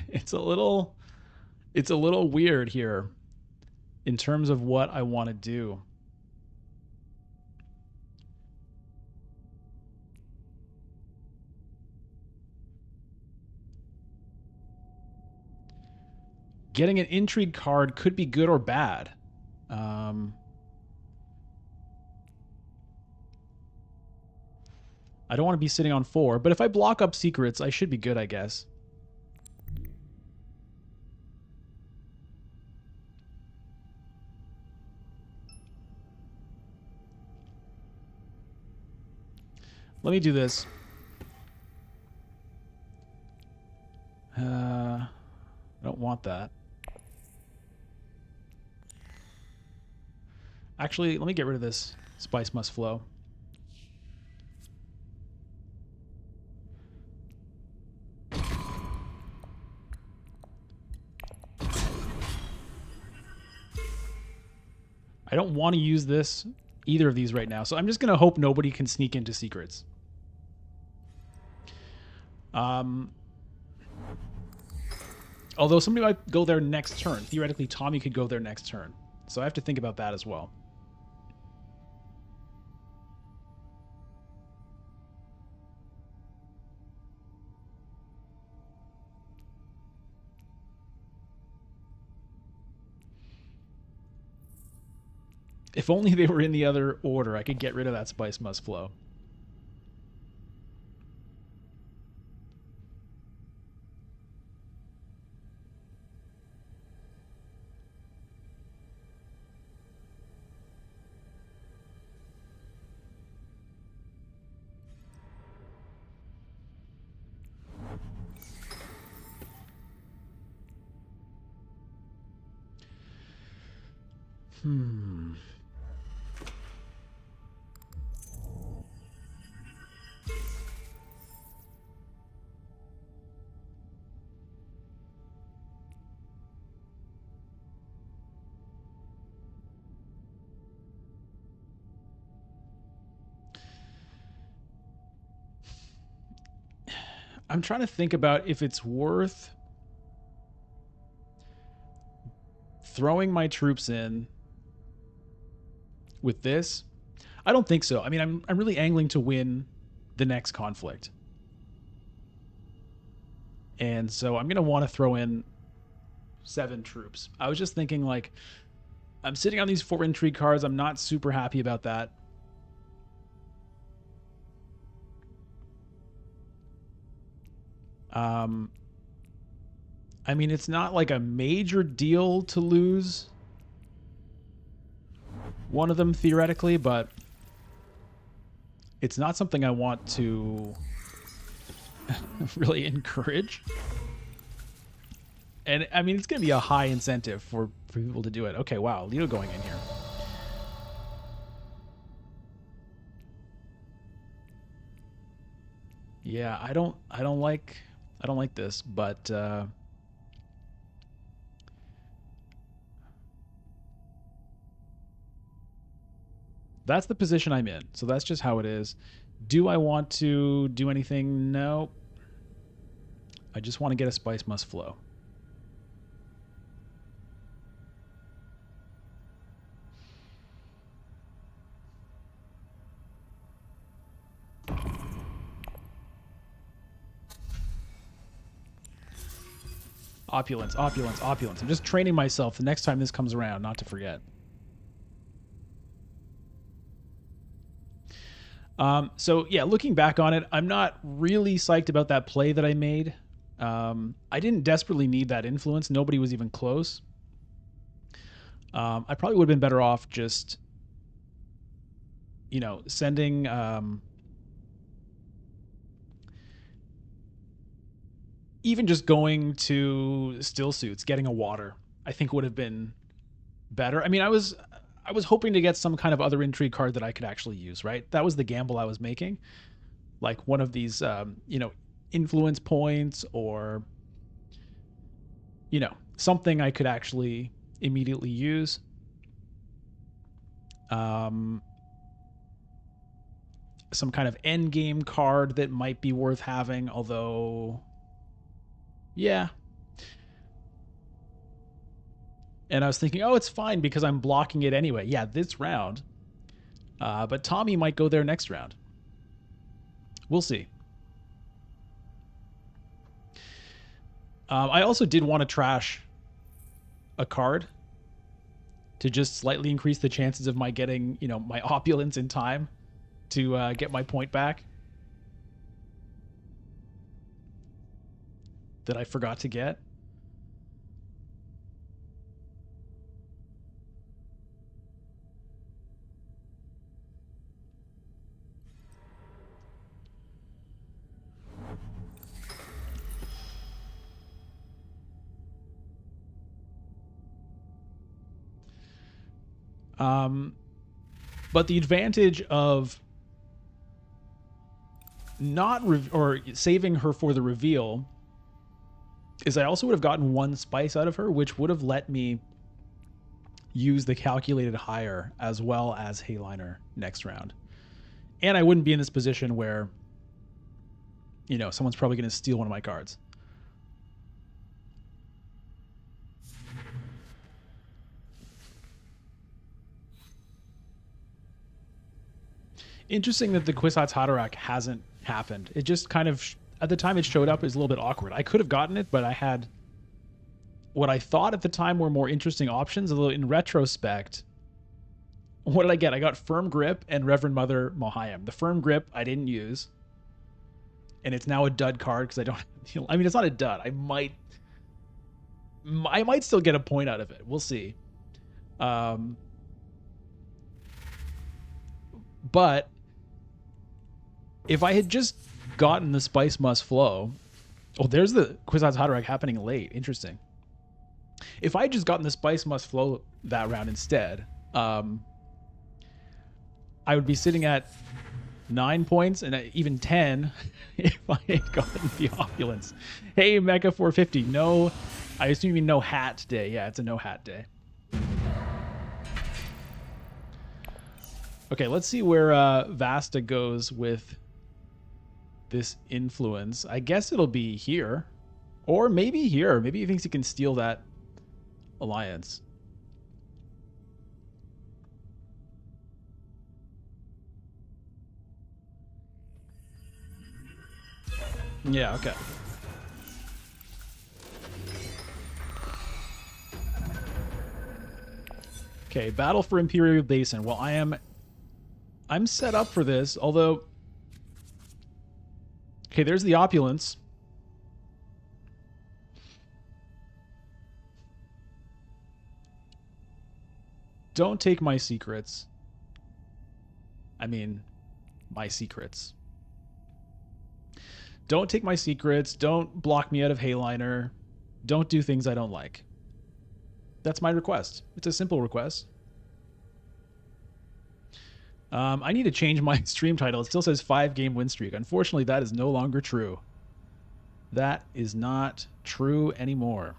It's a little weird here. in terms of what I want to do. Getting an intrigue card could be good or bad. I don't want to be sitting on 4, but if I block up secrets, I should be good, I guess. Let me do this. I don't want that. Actually, let me get rid of this. Spice must flow. I don't want to use this, either of these right now, so I'm just going to hope nobody can sneak into secrets. Although somebody might go there next turn. Theoretically, Tommy could go there next turn. So I have to think about that as well. If only they were in the other order, I could get rid of that Spice Must Flow. I'm trying to think about if it's worth throwing my troops in with this. I don't think so. I mean, I'm really angling to win the next conflict. And so I'm going to want to throw in 7 troops. I was just thinking, like, I'm sitting on these 4 intrigue cards. I'm not super happy about that. I mean, it's not like a major deal to lose one of them theoretically, but it's not something I want to really encourage. And I mean, it's going to be a high incentive for people to do it. Okay, wow, Leo going in here. Yeah, I don't like this, but that's the position I'm in. So that's just how it is. Do I want to do anything? No. I just want to get a Spice Must Flow. Opulence, opulence, opulence. I'm just training myself the next time this comes around not to forget. So yeah, looking back on it, I'm not really psyched about that play that I made. I didn't desperately need that influence. Nobody was even close. I probably would have been better off just, sending even just going to still suits, getting a water, I think would have been better. I mean, I was hoping to get some kind of other intrigue card that I could actually use, right? That was the gamble I was making. Like one of these, influence points or, something I could actually immediately use. Some kind of end game card that might be worth having, although, yeah. And I was thinking, oh, it's fine because I'm blocking it anyway. Yeah, this round. But Tommy might go there next round. We'll see. I also did want to trash a card to just slightly increase the chances of my getting, my opulence in time to get my point back that I forgot to get. But the advantage of not or saving her for the reveal is I also would have gotten one spice out of her, which would have let me use the calculated higher as well as Hayliner next round. And I wouldn't be in this position where, someone's probably going to steal one of my cards. Interesting that the Kwisatz Haderach hasn't happened. It just kind of, at the time it showed up, it was a little bit awkward. I could have gotten it, but I had what I thought at the time were more interesting options, although in retrospect, what did I get? I got Firm Grip and Reverend Mother Mohayim. The Firm Grip I didn't use, and it's now a dud card because I don't, it's not a dud. I might still get a point out of it. We'll see. But if I had just gotten the Spice Must Flow, there's the Kwisatz Haderach happening late. Interesting. If I had just gotten the Spice Must Flow that round instead, I would be sitting at 9 points and even 10 if I had gotten the opulence. Hey, Mecha 450. No, I assume you mean no hat day. Yeah, it's a no hat day. Okay, let's see where Vasta goes with this influence. I guess it'll be here. Or maybe here. Maybe he thinks he can steal that alliance. Yeah, okay. Okay, battle for Imperial Basin. Well, I'm set up for this, although... Okay, there's the opulence. Don't take my secrets. I mean, my secrets. Don't take my secrets. Don't block me out of Hayliner. Don't do things I don't like. That's my request. It's a simple request. I need to change my stream title. It still says 5-game win streak. Unfortunately, that is no longer true. That is not true anymore.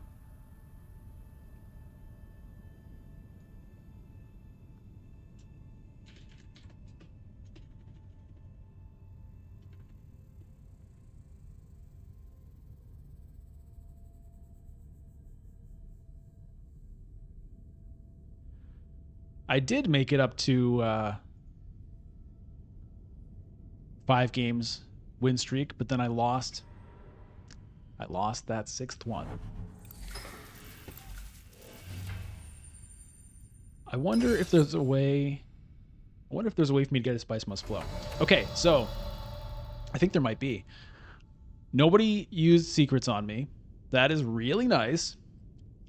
I did make it up to 5 games win streak, but then I lost that 6th one. I wonder if there's a way for me to get a Spice Must Flow. Okay, so I think there might be. Nobody used secrets on me. That is really nice.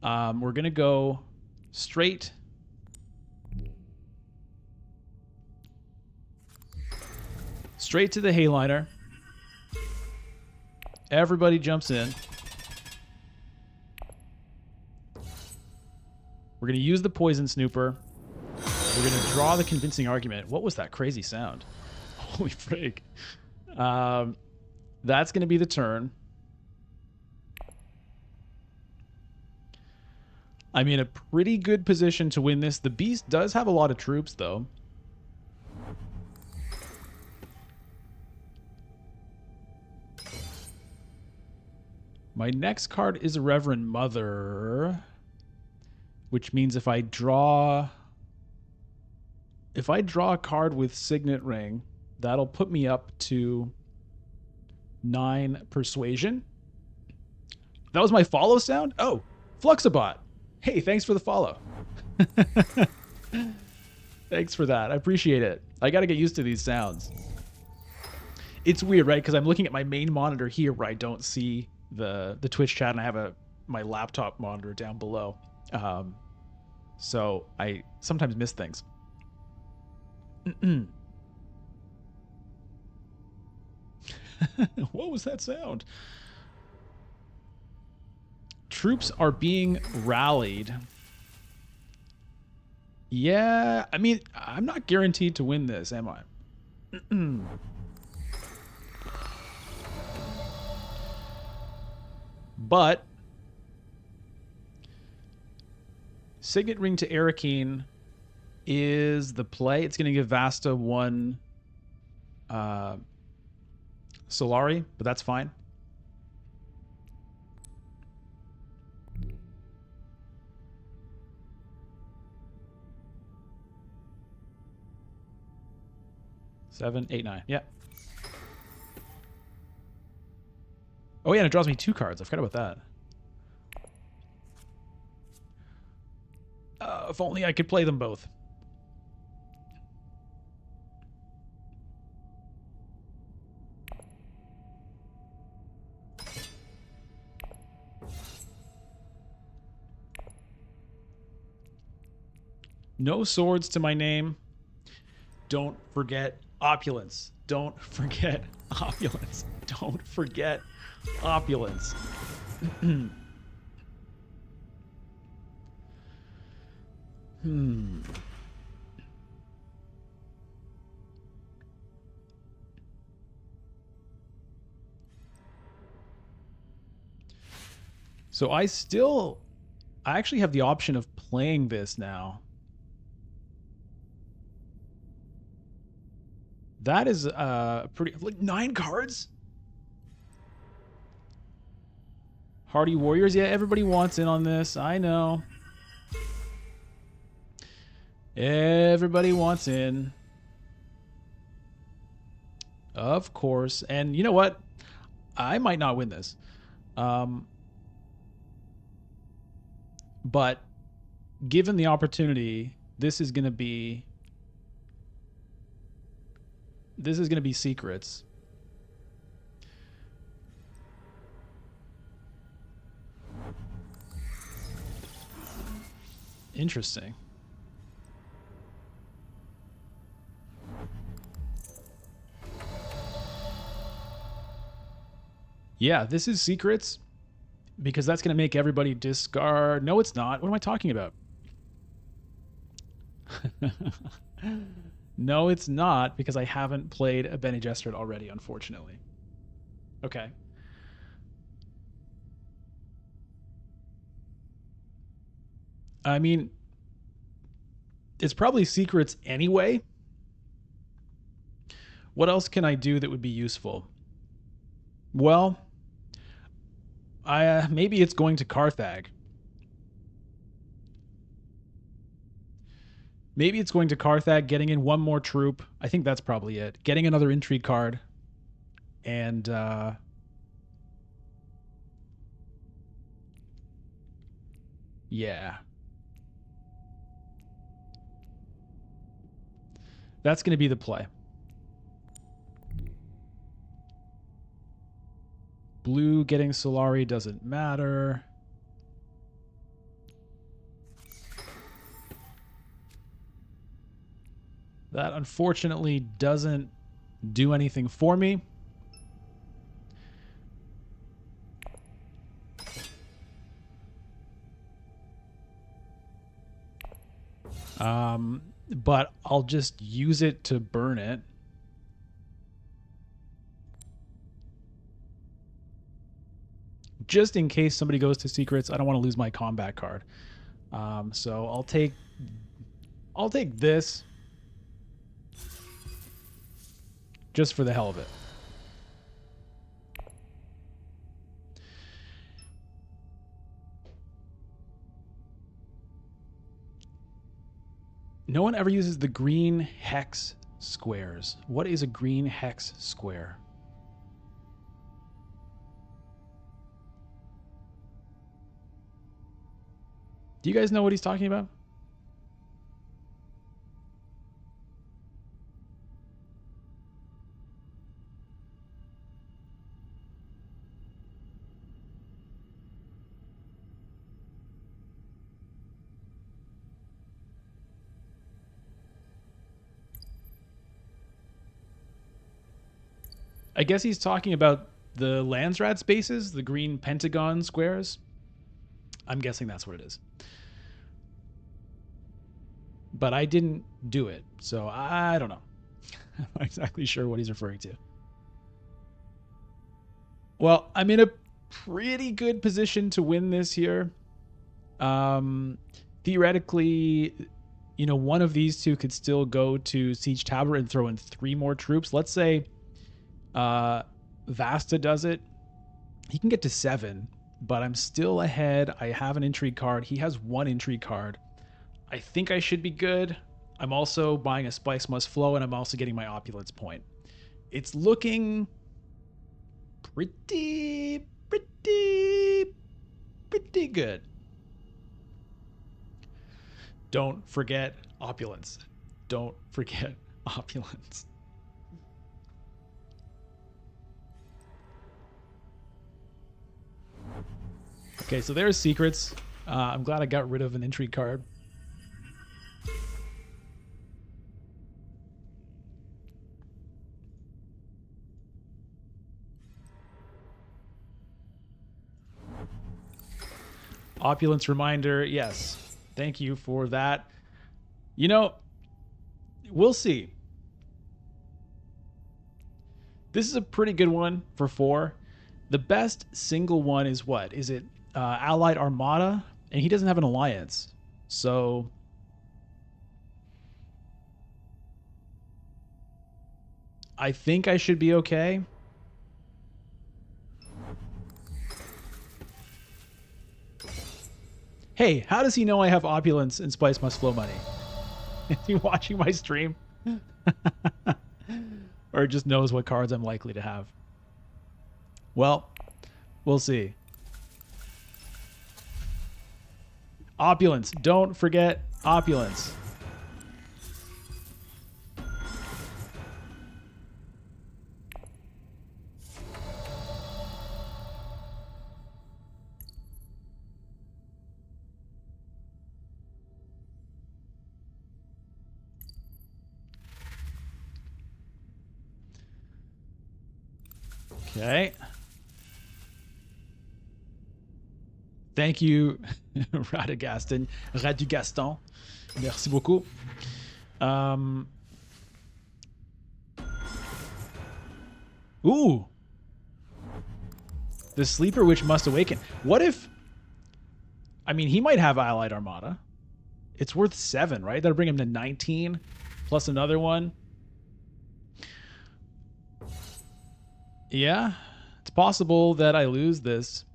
We're gonna go straight to the Hayliner. Everybody jumps in. We're going to use the Poison Snooper. We're going to draw the Convincing Argument. What was that crazy sound? Holy freak. That's going to be the turn. I'm in a pretty good position to win this. The Beast does have a lot of troops, though. My next card is a Reverend Mother. which means if I draw a card with Signet Ring, that'll put me up to 9 persuasion. That was my follow sound? Oh, Fluxabot. Hey, thanks for the follow. Thanks for that. I appreciate it. I got to get used to these sounds. It's weird, right? Because I'm looking at my main monitor here where I don't see the Twitch chat, and I have my laptop monitor down below. So I sometimes miss things. What was that sound? Troops are being rallied. Yeah, I mean, I'm not guaranteed to win this, am I? But Signet Ring to Arakeen is the play. It's going to give Vasta 1 Solari, but that's fine. Seven, 8, 9. Yeah. Oh, yeah, and it draws me 2 cards. I forgot about that. If only I could play them both. No swords to my name. Don't forget opulence. Don't forget opulence. Don't forget opulence. So I actually have the option of playing this now. That is pretty, like 9 cards? Hardy Warriors, yeah, everybody wants in on this. I know. Everybody wants in. Of course. And you know what? I might not win this. But given the opportunity, this is going to be secrets. Interesting. Yeah, this is secrets because that's going to make everybody discard. No, it's not. What am I talking about? No, it's not, because I haven't played a Bene Gesserit already, unfortunately. Okay. I mean, it's probably secrets anyway. What else can I do that would be useful? Well, maybe it's going to Carthag. Maybe it's going to Carthag, getting in 1 more troop. I think that's probably it. Getting another intrigue card. And yeah. That's going to be the play. Blue getting Solari doesn't matter. That unfortunately doesn't do anything for me. But I'll just use it to burn it. Just in case somebody goes to secrets, I don't want to lose my combat card. So I'll take this just for the hell of it. No one ever uses the green hex squares. What is a green hex square? Do you guys know what he's talking about? I guess he's talking about the Landsrat spaces, the green pentagon squares. I'm guessing that's what it is. But I didn't do it, so I don't know. I'm not exactly sure what he's referring to. Well, I'm in a pretty good position to win this here. Theoretically, you know, one of these two could still go to Siege Tower and throw in 3 more troops. Let's say Vasta does it. He can get to 7, but I'm still ahead. I have an intrigue card. He has 1 intrigue card. I think I should be good. I'm also buying a Spice Must Flow, and I'm also getting my Opulence point. It's looking pretty good. Don't forget Opulence. Don't forget Opulence. Okay, so there's secrets. I'm glad I got rid of an intrigue card. Opulence reminder, yes. Thank you for that. You know, we'll see. This is a pretty good one for 4. The best single one is what? Is it Allied Armada? And he doesn't have an alliance. So I think I should be okay. Hey, how does he know I have Opulence and Spice Must Flow money? Is he watching my stream? Or just knows what cards I'm likely to have? Well, we'll see. Opulence. Don't forget Opulence. Okay. Thank you, Radugaston. Merci beaucoup. Ooh. The Sleeper Witch must awaken. What if... I mean, he might have Allied Armada. It's worth 7, right? That'll bring him to 19, plus another one. Yeah, it's possible that I lose this.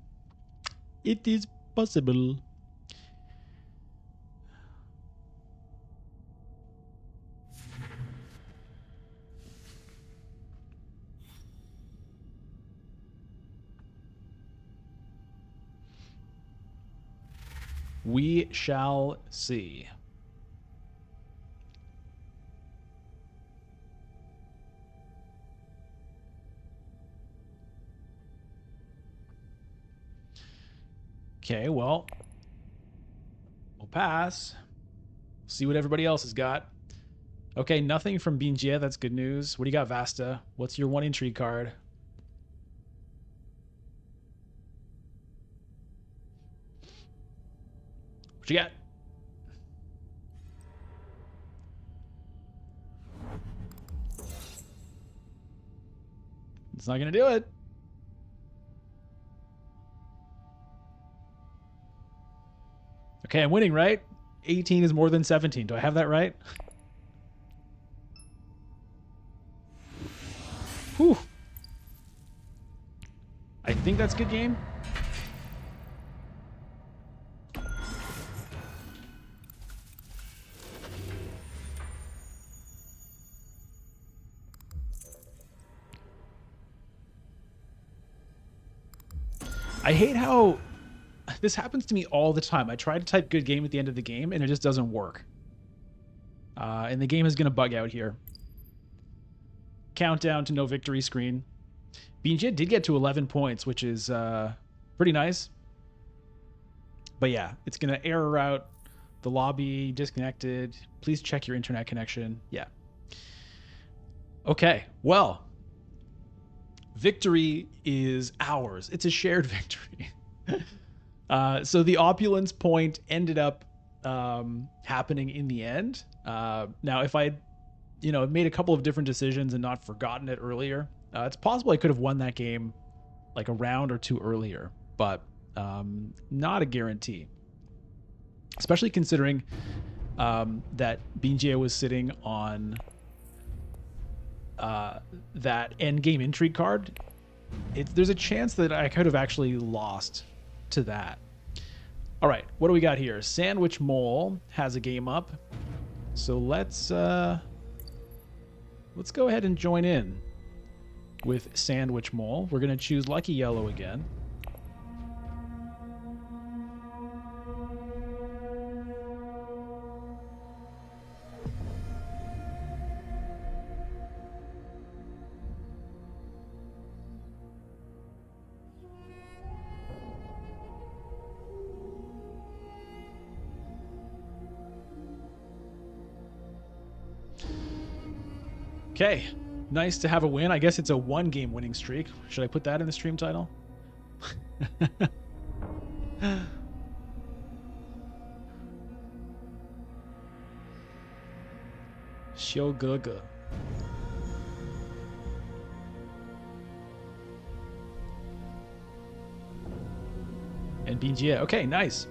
It is possible. We shall see. Okay, well, we'll pass. See what everybody else has got. Okay, nothing from Binjie. That's good news. What do you got, Vasta? What's your 1 intrigue card? What you got? It's not going to do it. Okay, I'm winning, right? 18 is more than 17. Do I have that right? Whew. I think that's good game. I hate how this happens to me all the time. I try to type good game at the end of the game, and it just doesn't work. And the game is going to bug out here. Countdown to no victory screen. Binjie did get to 11 points, which is pretty nice. But yeah, it's going to error out. The lobby disconnected. Please check your internet connection. Yeah. Okay, well, victory is ours. It's a shared victory. So the opulence point ended up happening in the end. Now, if I, made a couple of different decisions and not forgotten it earlier, it's possible I could have won that game like a round or two earlier, but not a guarantee. Especially considering that Binjie was sitting on that end game intrigue card. There's a chance that I could have actually lost to that. All right, what do we got here? Sandwich Mole has a game up, so let's go ahead and join in with Sandwich Mole. We're gonna choose Lucky Yellow again. Okay, nice to have a win. I guess it's a one-game winning streak. Should I put that in the stream title? Shoguga. And Binjie. Okay, nice.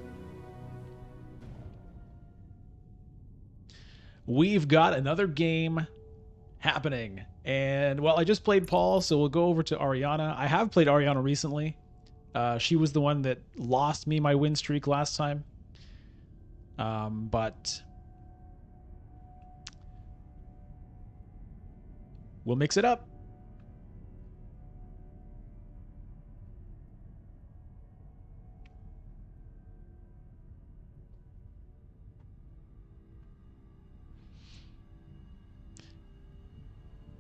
We've got another game happening. And, well, I just played Paul, so we'll go over to Ariana. I have played Ariana recently. She was the one that lost me my win streak last time. But we'll mix it up.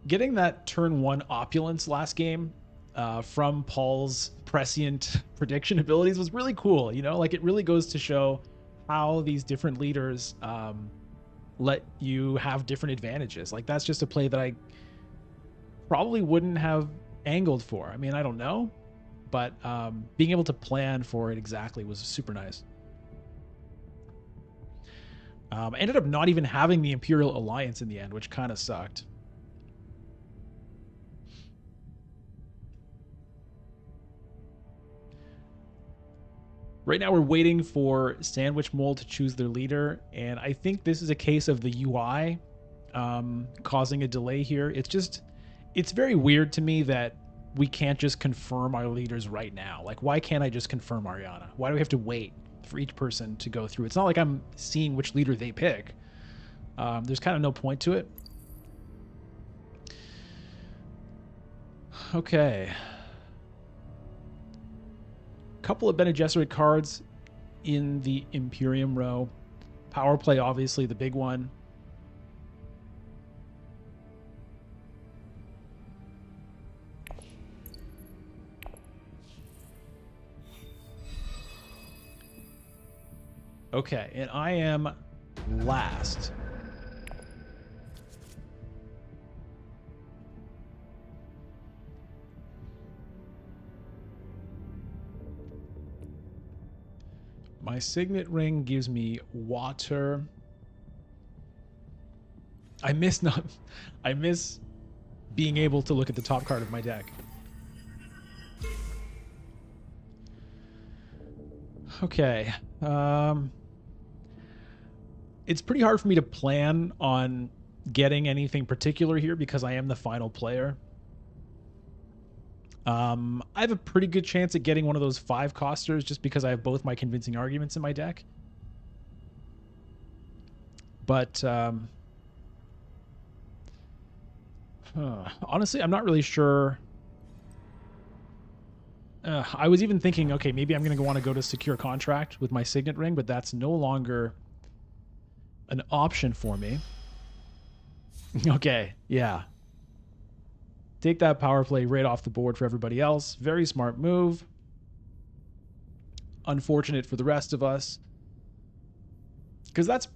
Getting that turn one opulence last game from Paul's prescient prediction abilities was really cool. Like it really goes to show how these different leaders let you have different advantages. Like that's just a play that I probably wouldn't have angled for. I mean, I don't know, but being able to plan for it exactly was super nice. I ended up not even having the Imperial Alliance in the end, which kind of sucked. Right now we're waiting for Sandwich Mole to choose their leader, and I think this is a case of the UI causing a delay here. It's very weird to me that we can't just confirm our leaders right now. Like, why can't I just confirm Ariana? Why do we have to wait for each person to go through? It's not like I'm seeing which leader they pick. There's kind of no point to it. Okay. Couple of Bene Gesserit cards in the Imperium row. Power play, obviously, the big one. Okay, and I am last. My signet ring gives me water. I miss being able to look at the top card of my deck. Okay. It's pretty hard for me to plan on getting anything particular here because I am the final player. I have a pretty good chance at getting one of those 5-costers just because I have both my convincing arguments in my deck. But honestly, I'm not really sure I was even thinking, okay, maybe I'm going to want to go to secure contract with my signet ring, but that's no longer an option for me. Okay, yeah. Take that power play right off the board for everybody else. Very smart move. Unfortunate for the rest of us, because that's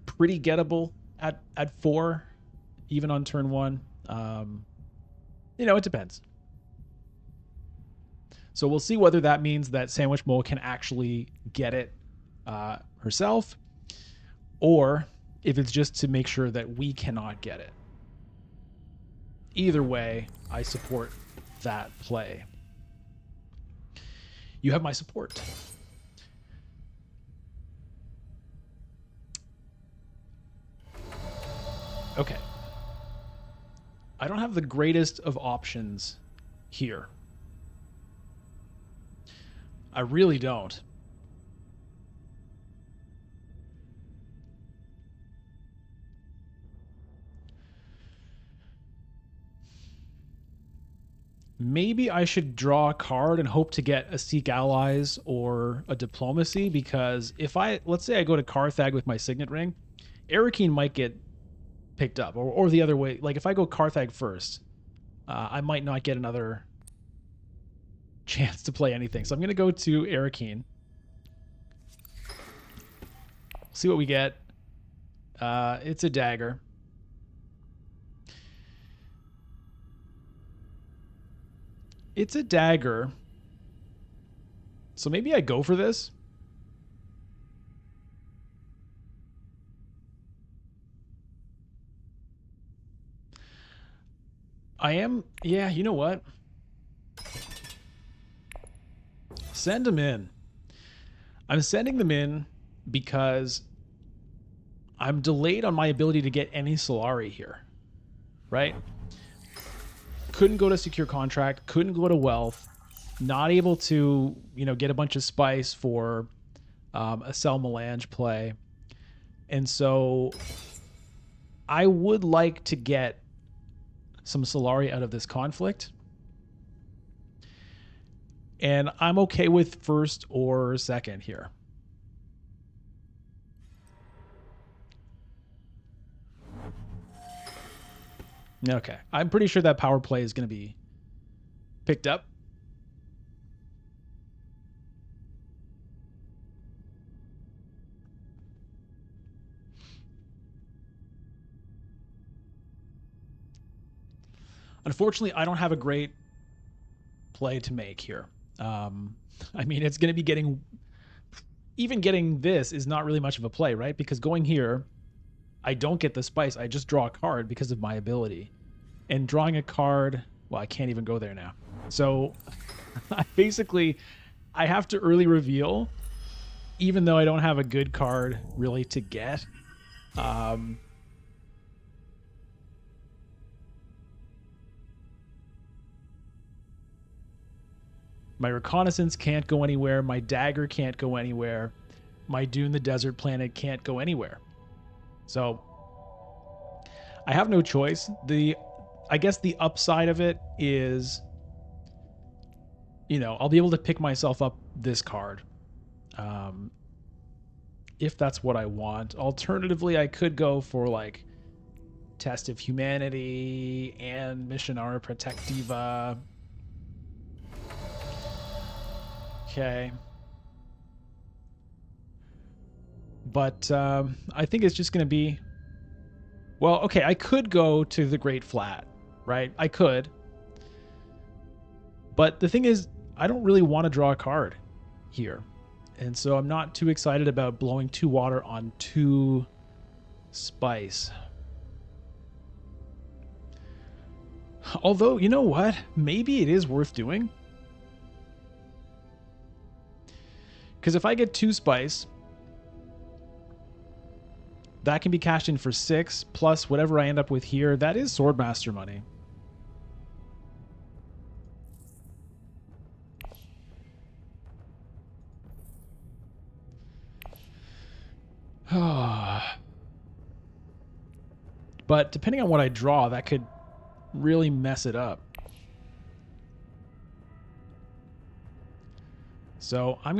pretty gettable at 4, even on turn 1. It depends. So we'll see whether that means that Sandwich Mole can actually get it herself, or if it's just to make sure that we cannot get it. Either way, I support that play. You have my support. Okay. I don't have the greatest of options here. I really don't. Maybe I should draw a card and hope to get a Seek Allies or a Diplomacy, because if let's say I go to Carthag with my Signet Ring, Arakeen might get picked up, or the other way. Like if I go Carthag first, I might not get another chance to play anything. So I'm going to go to Arakeen. See what we get. It's a dagger. It's a dagger. So maybe I go for this. Yeah, you know what? Send them in. I'm sending them in because I'm delayed on my ability to get any Solari here. Right? Couldn't go to secure contract, couldn't go to wealth, not able to, get a bunch of spice for a Sel Melange play. And so I would like to get some Solari out of this conflict. And I'm okay with first or second here. Okay. I'm pretty sure that power play is going to be picked up. Unfortunately, I don't have a great play to make here. I mean, it's going to be even getting this is not really much of a play, right? Because going here, I don't get the spice. I just draw a card because of my ability. And drawing a card, well, I can't even go there now. So I have to early reveal, even though I don't have a good card really to get. My Reconnaissance can't go anywhere. My Dagger can't go anywhere. My Dune the Desert Planet can't go anywhere. So I have no choice. I guess the upside of it is, I'll be able to pick myself up this card. If that's what I want. Alternatively, I could go for like Test of Humanity and Missionara Protectiva. Okay. But I think it's just going to be... Well, okay, I could go to the Great Flat, right? I could. But the thing is, I don't really want to draw a card here. And so I'm not too excited about blowing 2 water on 2 spice. Although, you know what? Maybe it is worth doing. Because if I get 2 spice, that can be cashed in for 6, plus whatever I end up with here. That is Swordmaster money. But depending on what I draw, that could really mess it up. So I'm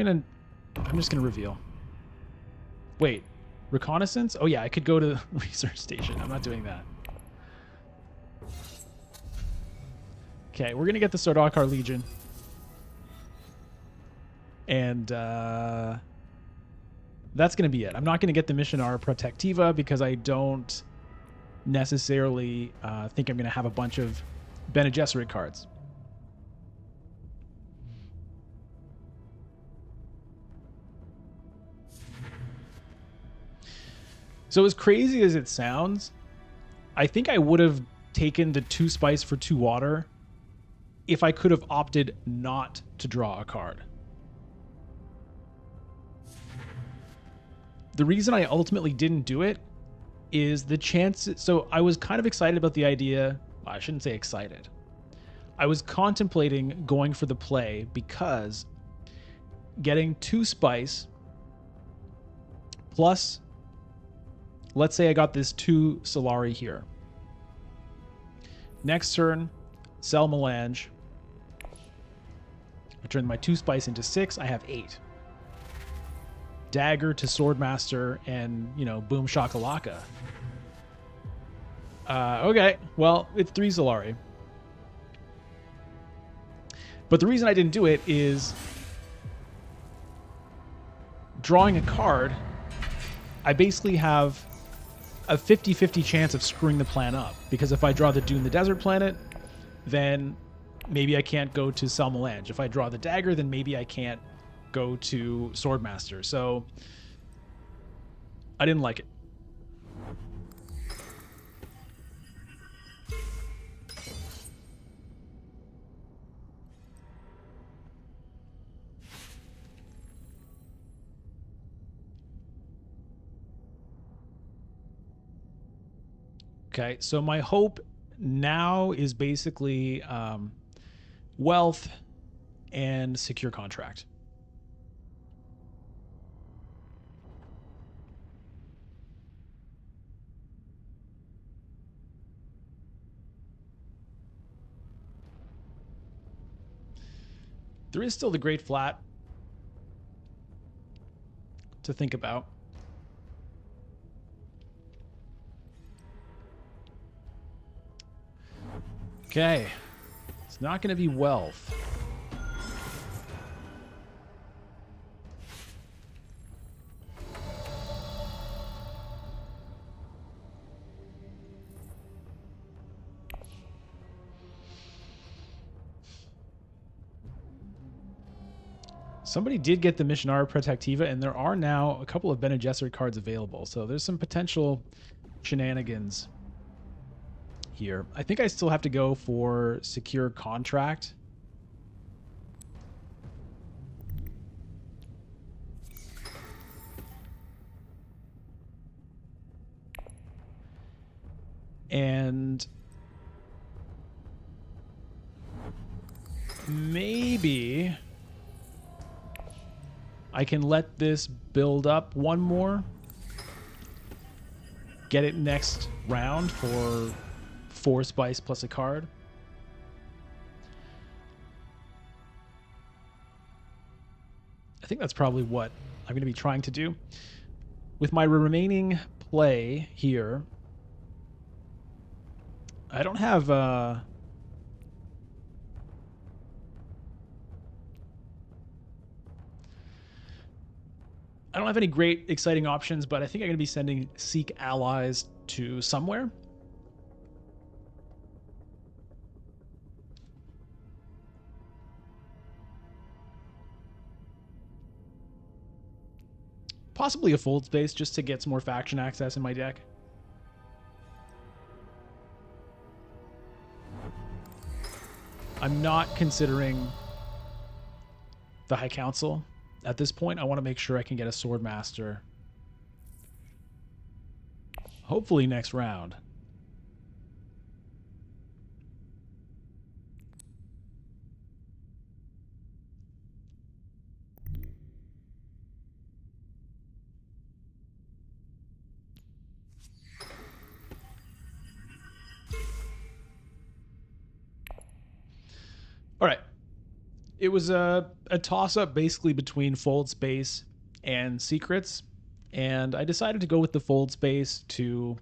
just gonna reveal. Wait, reconnaissance? Oh yeah, I could go to the research station. I'm not doing that. Okay, we're gonna get the Sardaukar Legion. And that's gonna be it. I'm not gonna get the Missionar Protectiva because I don't necessarily think I'm gonna have a bunch of Bene Gesserit cards. So as crazy as it sounds, I think I would have taken the 2 spice for 2 water if I could have opted not to draw a card. The reason I ultimately didn't do it is the chance. So I was kind of excited about the idea. Well, I shouldn't say excited. I was contemplating going for the play because getting 2 spice plus, let's say I got this 2 Solari here. Next turn, sell Melange. I turn my 2 spice into 6. I have 8. Dagger to Swordmaster and, boom shakalaka. Okay, well, it's 3 Solari. But the reason I didn't do it is drawing a card, I basically have a 50-50 chance of screwing the plan up. Because if I draw the Dune the Desert Planet, then maybe I can't go to Sel Melange. If I draw the Dagger, then maybe I can't go to Swordmaster. So I didn't like it. Okay, so my hope now is basically wealth and secure contract. There is still the Great Flat to think about. Okay. It's not going to be wealth. Somebody did get the Missionar Protectiva, and there are now a couple of Bene Gesserit cards available. So there's some potential shenanigans here. I think I still have to go for secure contract. And maybe I can let this build up one more. Get it next round for 4 spice plus a card. I think that's probably what I'm going to be trying to do. With my remaining play here, I don't have I don't have any great exciting options, but I think I'm going to be sending Seek allies to somewhere. Possibly a fold space just to get some more faction access in my deck. I'm not considering the High Council at this point. I want to make sure I can get a Swordmaster. Hopefully next round. All right. It was a toss up basically between fold space and secrets, and I decided to go with the fold space to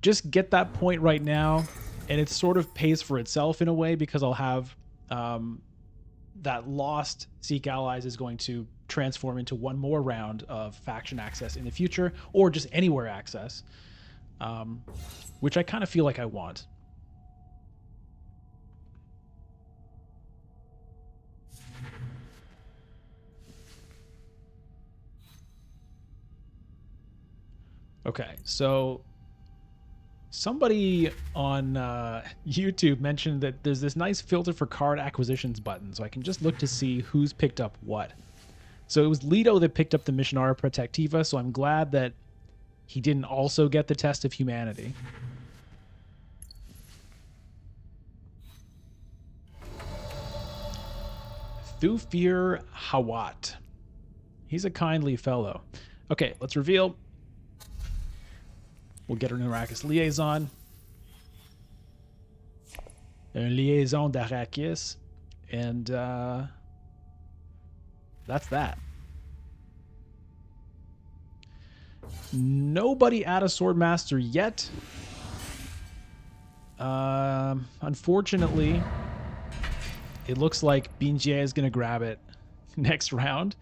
just get that point right now, and it sort of pays for itself in a way because I'll have that lost Seek Allies is going to transform into one more round of faction access in the future, or just anywhere access, which I kind of feel like I want. Okay, so somebody on YouTube mentioned that there's this nice filter for card acquisitions button, so I can just look to see who's picked up what. So it was Leto that picked up the Missionara Protectiva, so I'm glad that he didn't also get the Test of Humanity. Thufir Hawat. He's a kindly fellow. Okay, let's reveal. We'll get an Arrakis liaison. Un liaison d'Arrakis. And that's that. Nobody at a Swordmaster yet. Unfortunately, it looks like Binjie is going to grab it next round.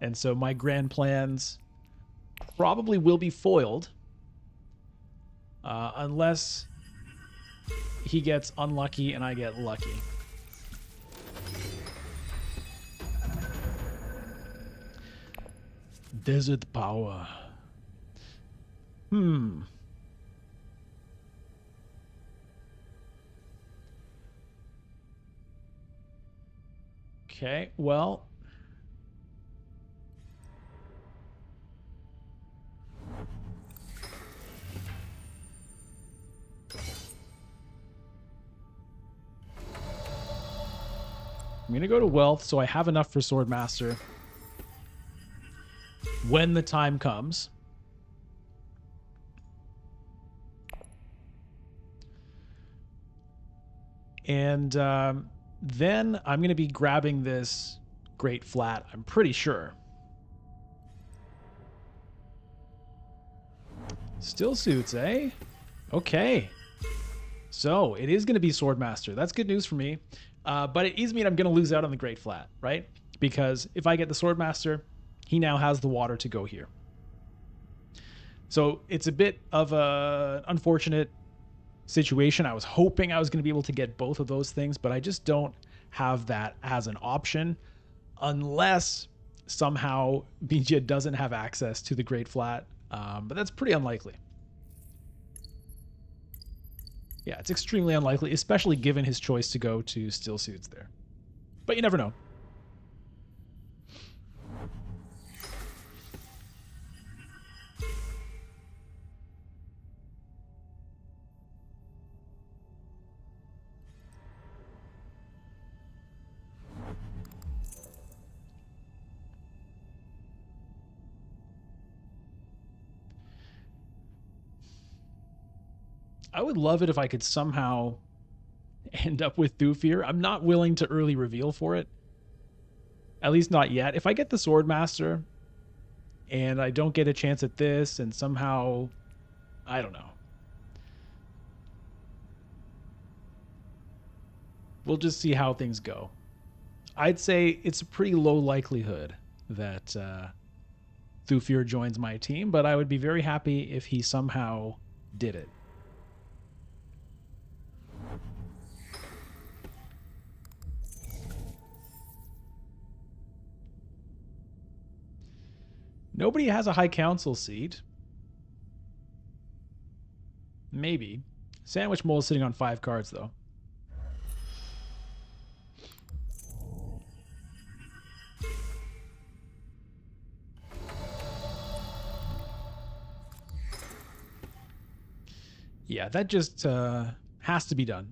And so my grand plans probably will be foiled. Unless he gets unlucky and I get lucky. Desert power. Okay, well. I'm going to go to wealth, so I have enough for Swordmaster when the time comes. And then I'm going to be grabbing this Great Flat, I'm pretty sure. Still suits, eh? Okay. So it is going to be Swordmaster. That's good news for me. But it is mean I'm going to lose out on the Great Flat, right? Because if I get the Swordmaster, he now has the water to go here. So it's a bit of an unfortunate situation. I was hoping I was going to be able to get both of those things, but I just don't have that as an option unless somehow Binjie doesn't have access to the Great Flat. But that's pretty unlikely. Yeah, it's extremely unlikely, especially given his choice to go to Still Suits there. But you never know. I would love it if I could somehow end up with Thufir. I'm not willing to early reveal for it. At least not yet. If I get the Swordmaster and I don't get a chance at this and somehow, I don't know. We'll just see how things go. I'd say it's a pretty low likelihood that Thufir joins my team, but I would be very happy if he somehow did it. Nobody has a High Council seat. Maybe. Sandwich Mole is sitting on 5 cards, though. Yeah, that just has to be done.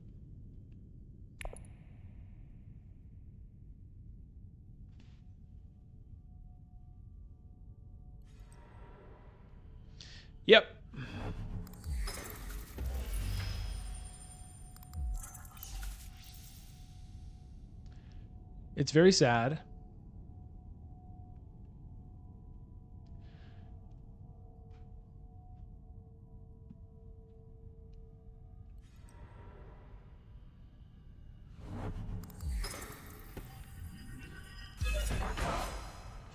Yep. It's very sad.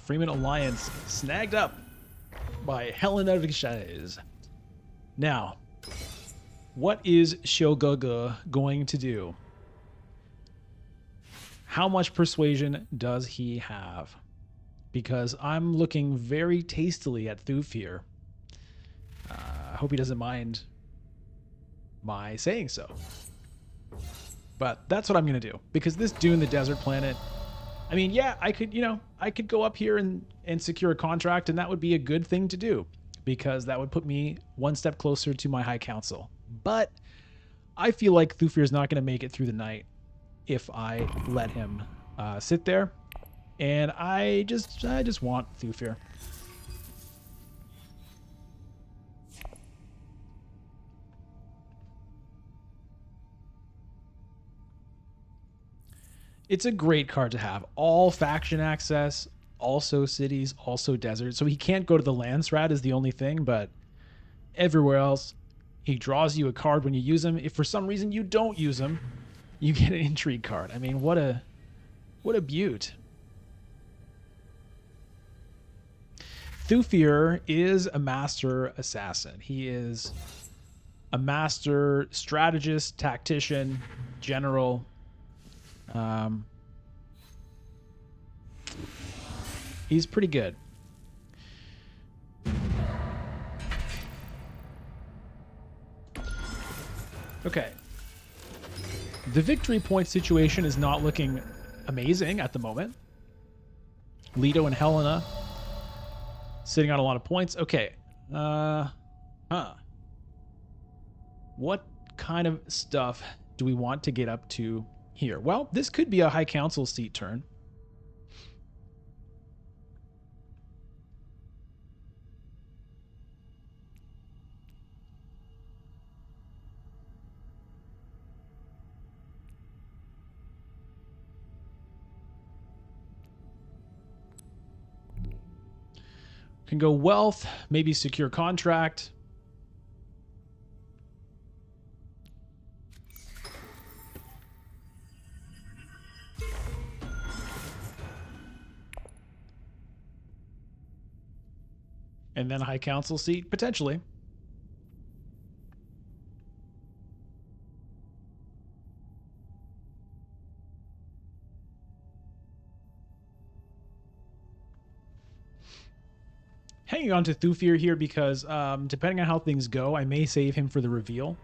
Freeman Alliance snagged up by Helena Vixhez. Now, what is Shogaga going to do? How much persuasion does he have? Because I'm looking very tastily at Thufir. I hope he doesn't mind my saying so. But that's what I'm going to do. Because this Dune, the desert planet, I mean, yeah, I could go up here and secure a contract, and that would be a good thing to do. Because that would put me one step closer to my High Council. But I feel like Thufir is not going to make it through the night if I let him sit there. And I just want Thufir. It's a great card to have. All faction access, also cities, also desert. So he can't go to the lands rat is the only thing, but everywhere else, he draws you a card when you use him. If for some reason you don't use him, you get an intrigue card. I mean, what a beaut. Thufir is a master assassin. He is a master strategist, tactician, general. He's pretty good. Okay. The victory point situation is not looking amazing at the moment. Leto and Helena sitting on a lot of points. Okay. What kind of stuff do we want to get up to here? Well, this could be a High Council seat turn. Can go wealth, maybe secure contract. And then a High Council seat, potentially. Hanging on to Thufir here because depending on how things go, I may save him for the reveal.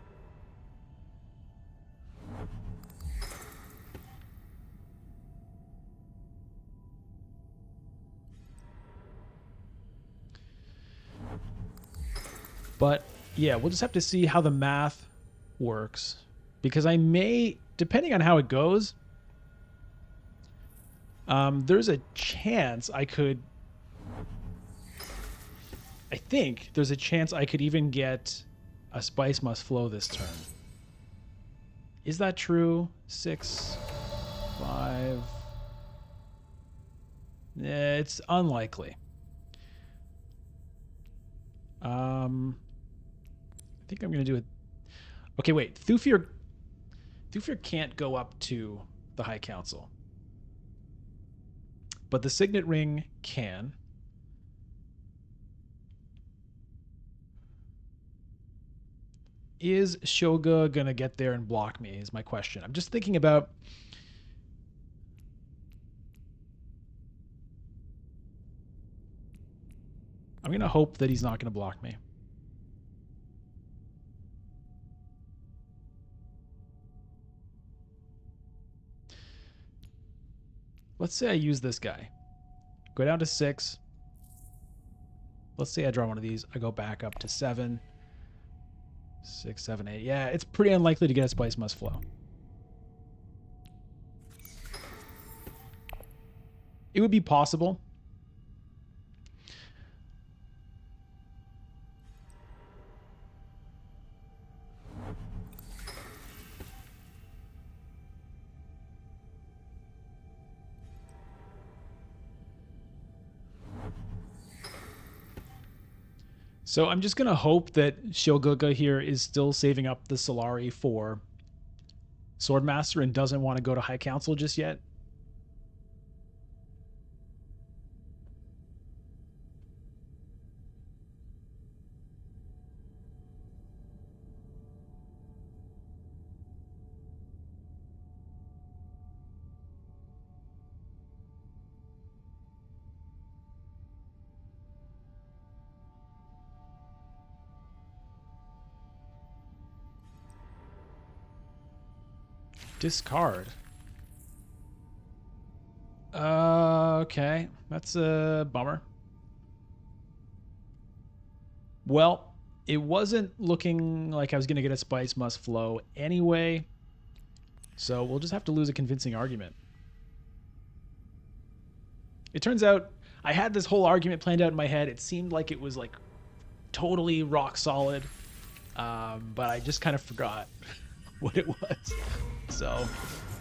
But yeah, we'll just have to see how the math works. Because I may, depending on how it goes, there's a chance I could... I think there's a chance I could even get a Spice Must Flow this turn. Is that true? 6, 5... it's unlikely. I think I'm going to do it. Okay, wait. Thufir can't go up to the High Council. But the Signet Ring can. Is Shoga going to get there and block me is my question. I'm just thinking about... I'm going to hope that he's not going to block me. Let's say I use this guy. Go down to 6. Let's say I draw one of these. I go back up to 7. 6, 7, 8. Yeah, it's pretty unlikely to get a Spice Must Flow. It would be possible. So I'm just going to hope that Shoguga here is still saving up the Solari for Swordmaster and doesn't want to go to High Council just yet. Discard. Okay. That's a bummer. Well, it wasn't looking like I was going to get a Spice Must Flow anyway. So we'll just have to lose a convincing argument. It turns out I had this whole argument planned out in my head. It seemed like it was like totally rock solid. But I just kind of forgot what it was. So,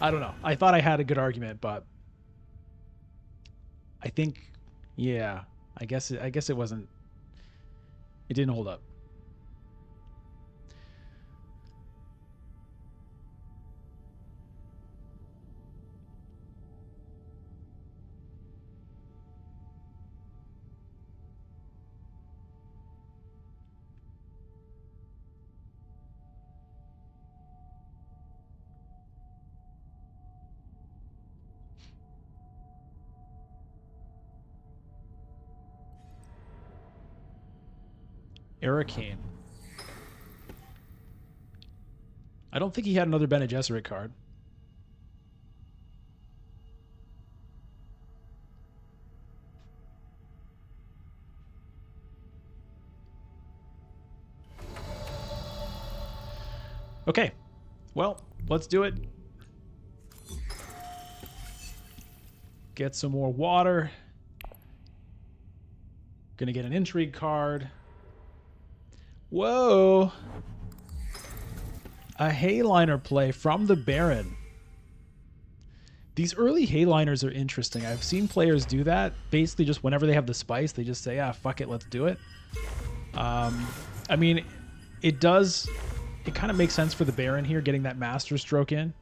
I don't know. I thought I had a good argument, but I think, yeah, I guess it wasn't. It didn't hold up. Arcane. I don't think he had another Bene Gesserit card. Okay. Well, let's do it. Get some more water. Gonna get an intrigue card. Whoa. A Hayliner play from the Baron. These early Hayliners are interesting. I've seen players do that. Basically, just whenever they have the spice, they just say, ah, fuck it, let's do it. I mean, it kind of makes sense for the Baron here, getting that Master Stroke in.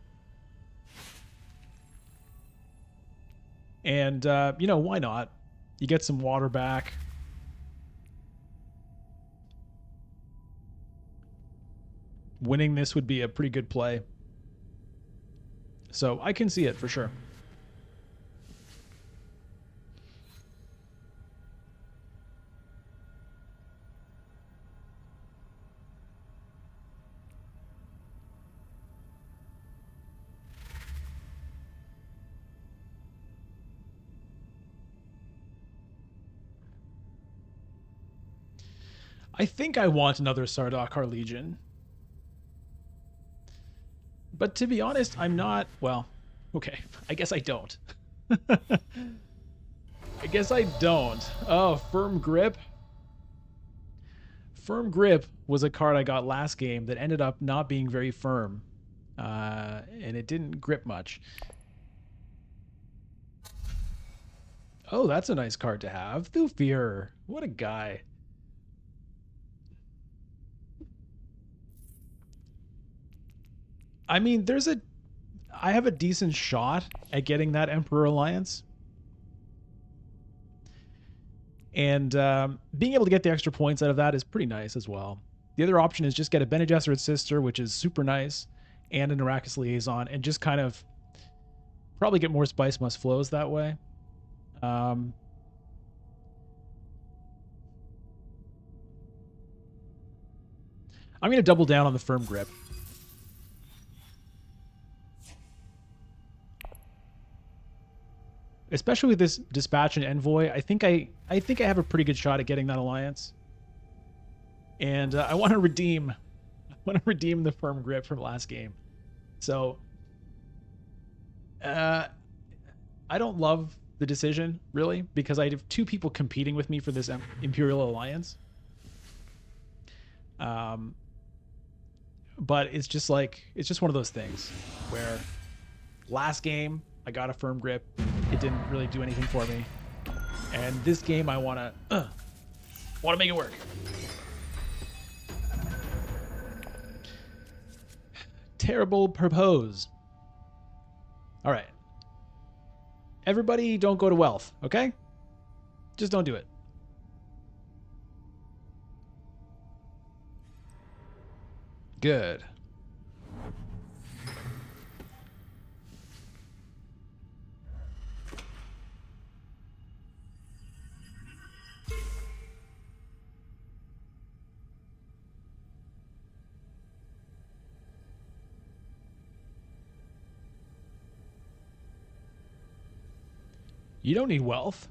And, you know, why not? You get some water back. Winning this would be a pretty good play. So I can see it for sure. I think I want another Sardaukar Legion. But to be honest, I'm not... Well, okay. I guess I don't. I guess I don't. Oh, Firm Grip. Firm Grip was a card I got last game that ended up not being very firm. And it didn't grip much. Oh, that's a nice card to have. Thufir. What a guy. I mean, I have a decent shot at getting that Emperor Alliance. And being able to get the extra points out of that is pretty nice as well. The other option is just get a Bene Gesserit Sister, which is super nice, and an Arrakis Liaison, and just kind of probably get more Spice Must Flows that way. I'm going to double down on the Firm Grip. Especially with this Dispatch and Envoy, I think I have a pretty good shot at getting that alliance. And I want to redeem the Firm Grip from last game. So I don't love the decision really, because I have two people competing with me for this Imperial Alliance. But it's just one of those things where last game I got a Firm Grip. It didn't really do anything for me. And this game I want to make it work. terrible propose. All right. Everybody don't go to wealth, okay? Just don't do it. Good. You don't need wealth.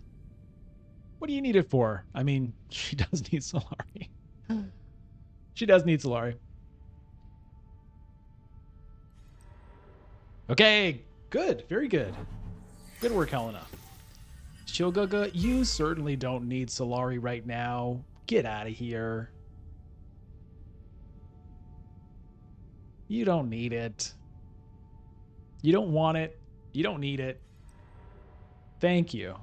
What do you need it for? I mean, she does need Solari. She does need Solari. Okay, good. Very good. Good work, Helena. Shogaga, you certainly don't need Solari right now. Get out of here. You don't need it. You don't want it. You don't need it. Thank you.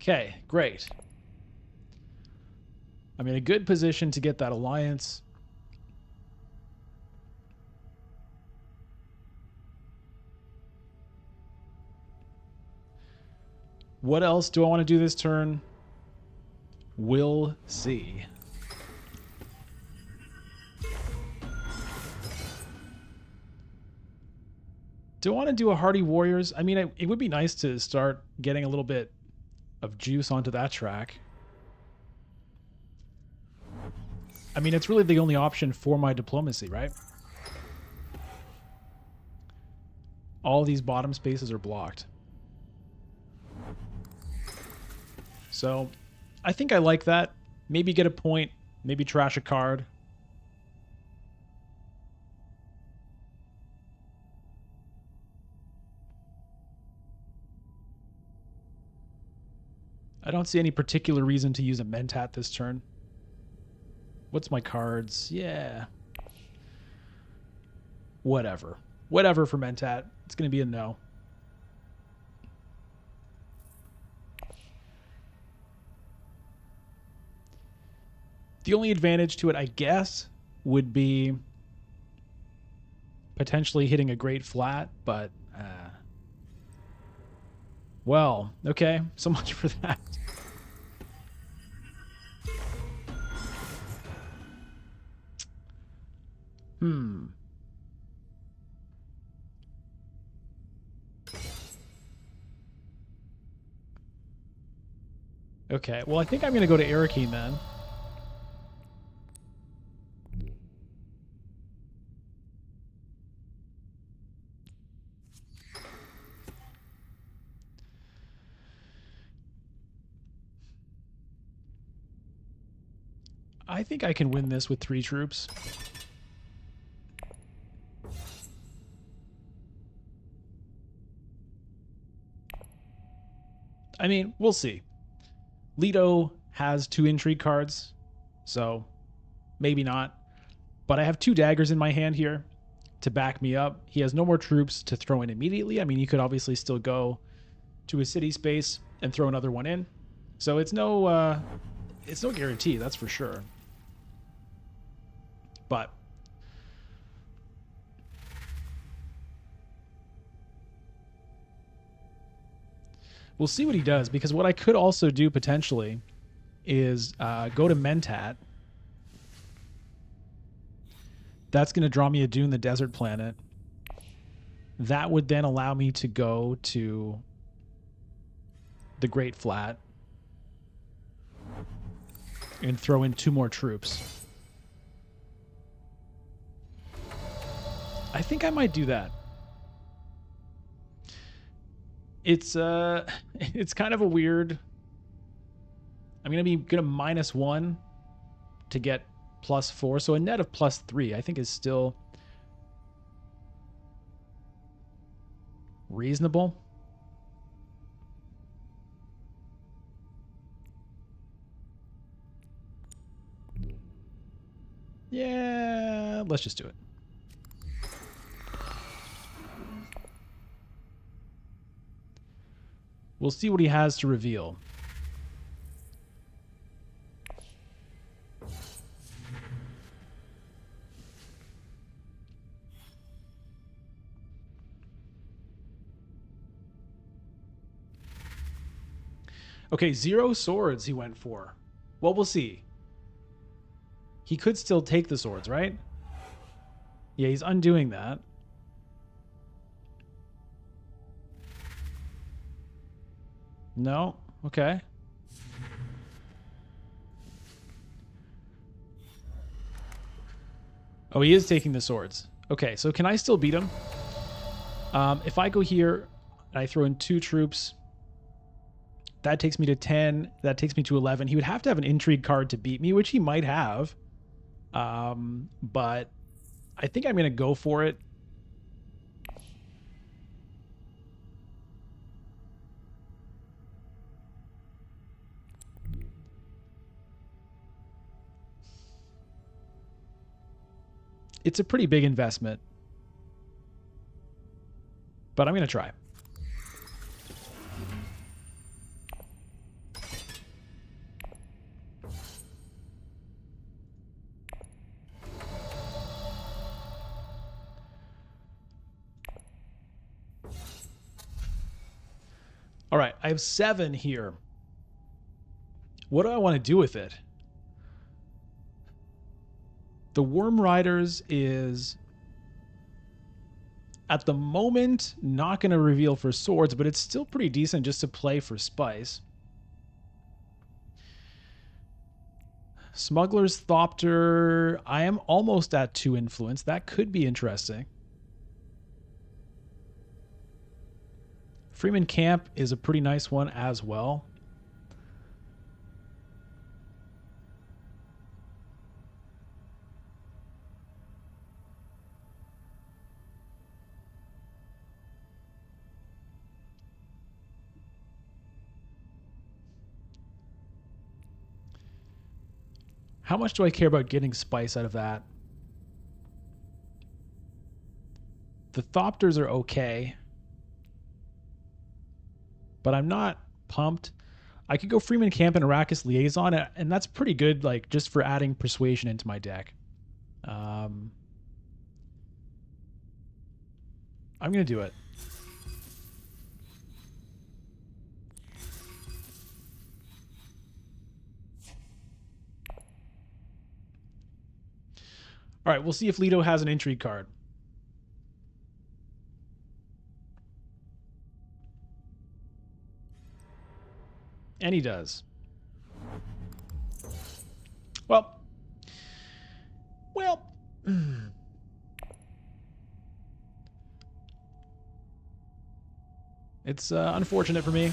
Okay, great. I'm in a good position to get that alliance. What else do I want to do this turn? We'll see. Do I want to do a Hardy Warriors? I mean, it would be nice to start getting a little bit of juice onto that track. I mean, it's really the only option for my diplomacy, right? All these bottom spaces are blocked. So I think I like that. Maybe get a point, maybe trash a card. I don't see any particular reason to use a Mentat this turn. What's my cards? Yeah. Whatever. Whatever for Mentat. It's going to be a no. The only advantage to it, I guess, would be potentially hitting a great flat, but well, okay, so much for that. Okay, well, I think I'm going to go to Arakeen then. I think I can win this with 3 troops. I mean, we'll see. Leto has 2 intrigue cards, so maybe not. But I have 2 daggers in my hand here to back me up. He has no more troops to throw in immediately. I mean, you could obviously still go to a city space and throw another one in. So it's no guarantee, that's for sure. But we'll see what he does, because what I could also do potentially is go to Mentat. That's going to draw me a Dune the Desert Planet. That would then allow me to go to the Great Flat and throw in 2 more troops. I think I might do that. It's kind of a weird. I'm gonna -1 to get +4, so a net of +3 I think is still reasonable. Yeah, let's just do it. We'll see what he has to reveal. Okay, 0 swords he went for. Well, we'll see. He could still take the swords, right? Yeah, he's undoing that. No? Okay. Oh, he is taking the swords. Okay, so can I still beat him? If I go here and I throw in 2 troops, that takes me to 10. That takes me to 11. He would have to have an intrigue card to beat me, which he might have. But I think I'm going to go for it. It's a pretty big investment, but I'm going to try. All right, I have 7 here. What do I want to do with it? The Worm Riders is, at the moment, not going to reveal for swords, but it's still pretty decent just to play for spice. Smuggler's Thopter, I am almost at 2 influence. That could be interesting. Freeman Camp is a pretty nice one as well. How much do I care about getting spice out of that? The Thopters are okay, but I'm not pumped. I could go Freeman Camp and Arrakis Liaison, and that's pretty good, like, just for adding persuasion into my deck. I'm going to do it. All right, we'll see if Leto has an intrigue card. And he does. Well. It's unfortunate for me.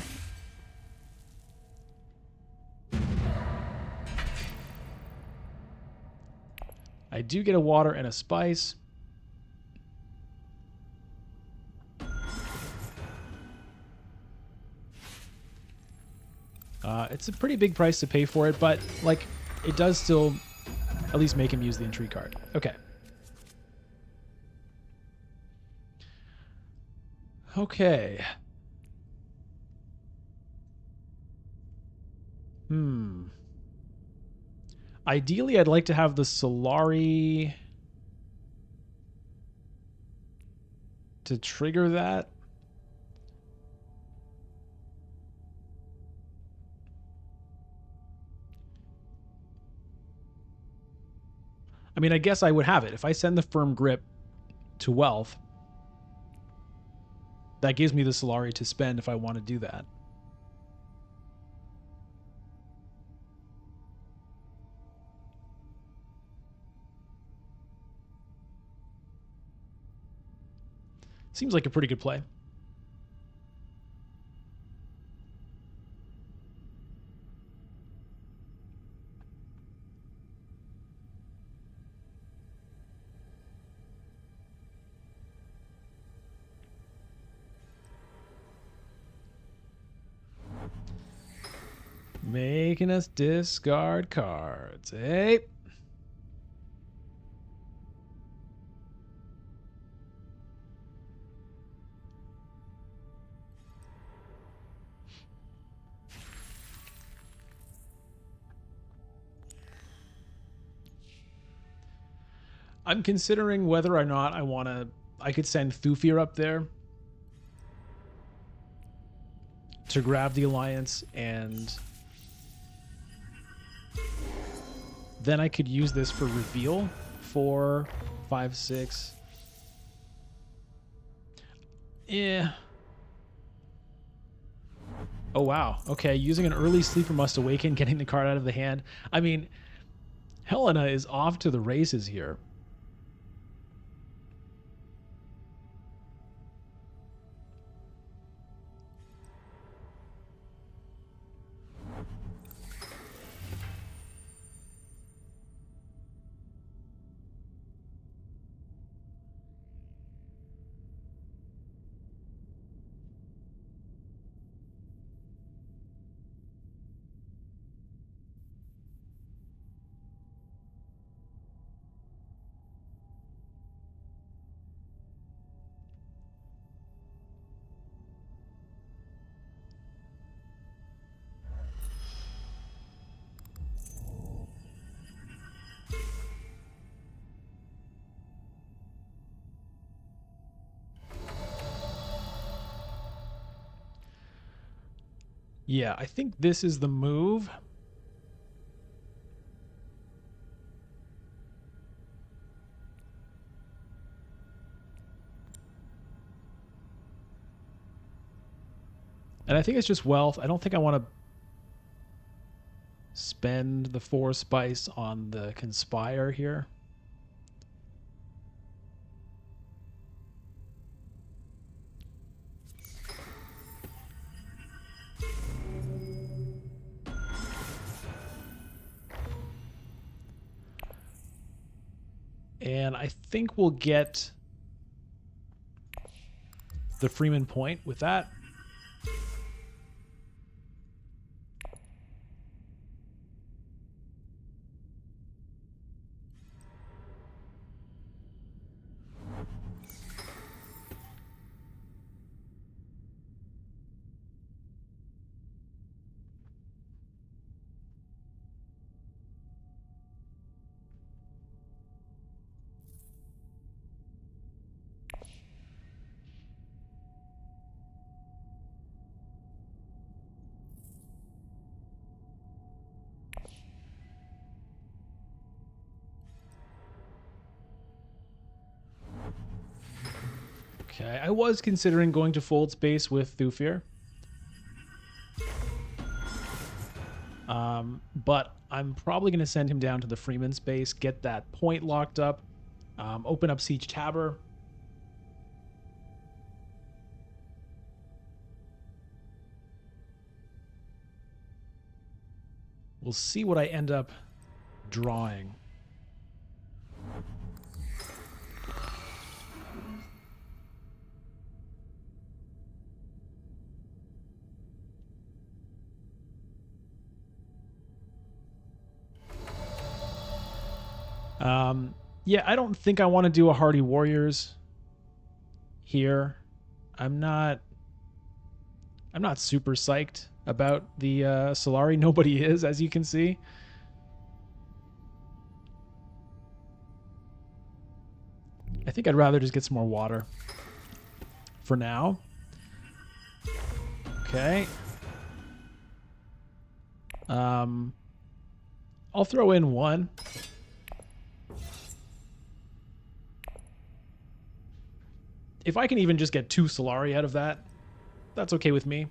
I do get a water and a spice. It's a pretty big price to pay for it, but like it does still at least make him use the intrigue card. Okay. Okay. Ideally, I'd like to have the Solari to trigger that. I mean, I guess I would have it. If I send the Firm Grip to Wealth, that gives me the Solari to spend if I want to do that. Seems like a pretty good play. Making us discard cards, eh? I'm considering whether or not I could send Thufir up there to grab the alliance, and then I could use this for reveal. 4, 5, 6. Yeah. Oh, wow. Okay, using an early sleeper must awaken, getting the card out of the hand. I mean, Helena is off to the races here. Yeah, I think this is the move. And I think it's just wealth. I don't think I want to spend the 4 spice on the Conspire here. And I think we'll get the Freeman point with that. Okay, I was considering going to fold space with Thufir. But I'm probably going to send him down to the Freeman space, get that point locked up, open up Siege Tabor. We'll see what I end up drawing. Yeah, I don't think I want to do a Hardy Warriors here. I'm not super psyched about the Solari. Nobody is, as you can see. I think I'd rather just get some more water for now. Okay. I'll throw in 1. If I can even just get 2 Solari out of that, that's okay with me.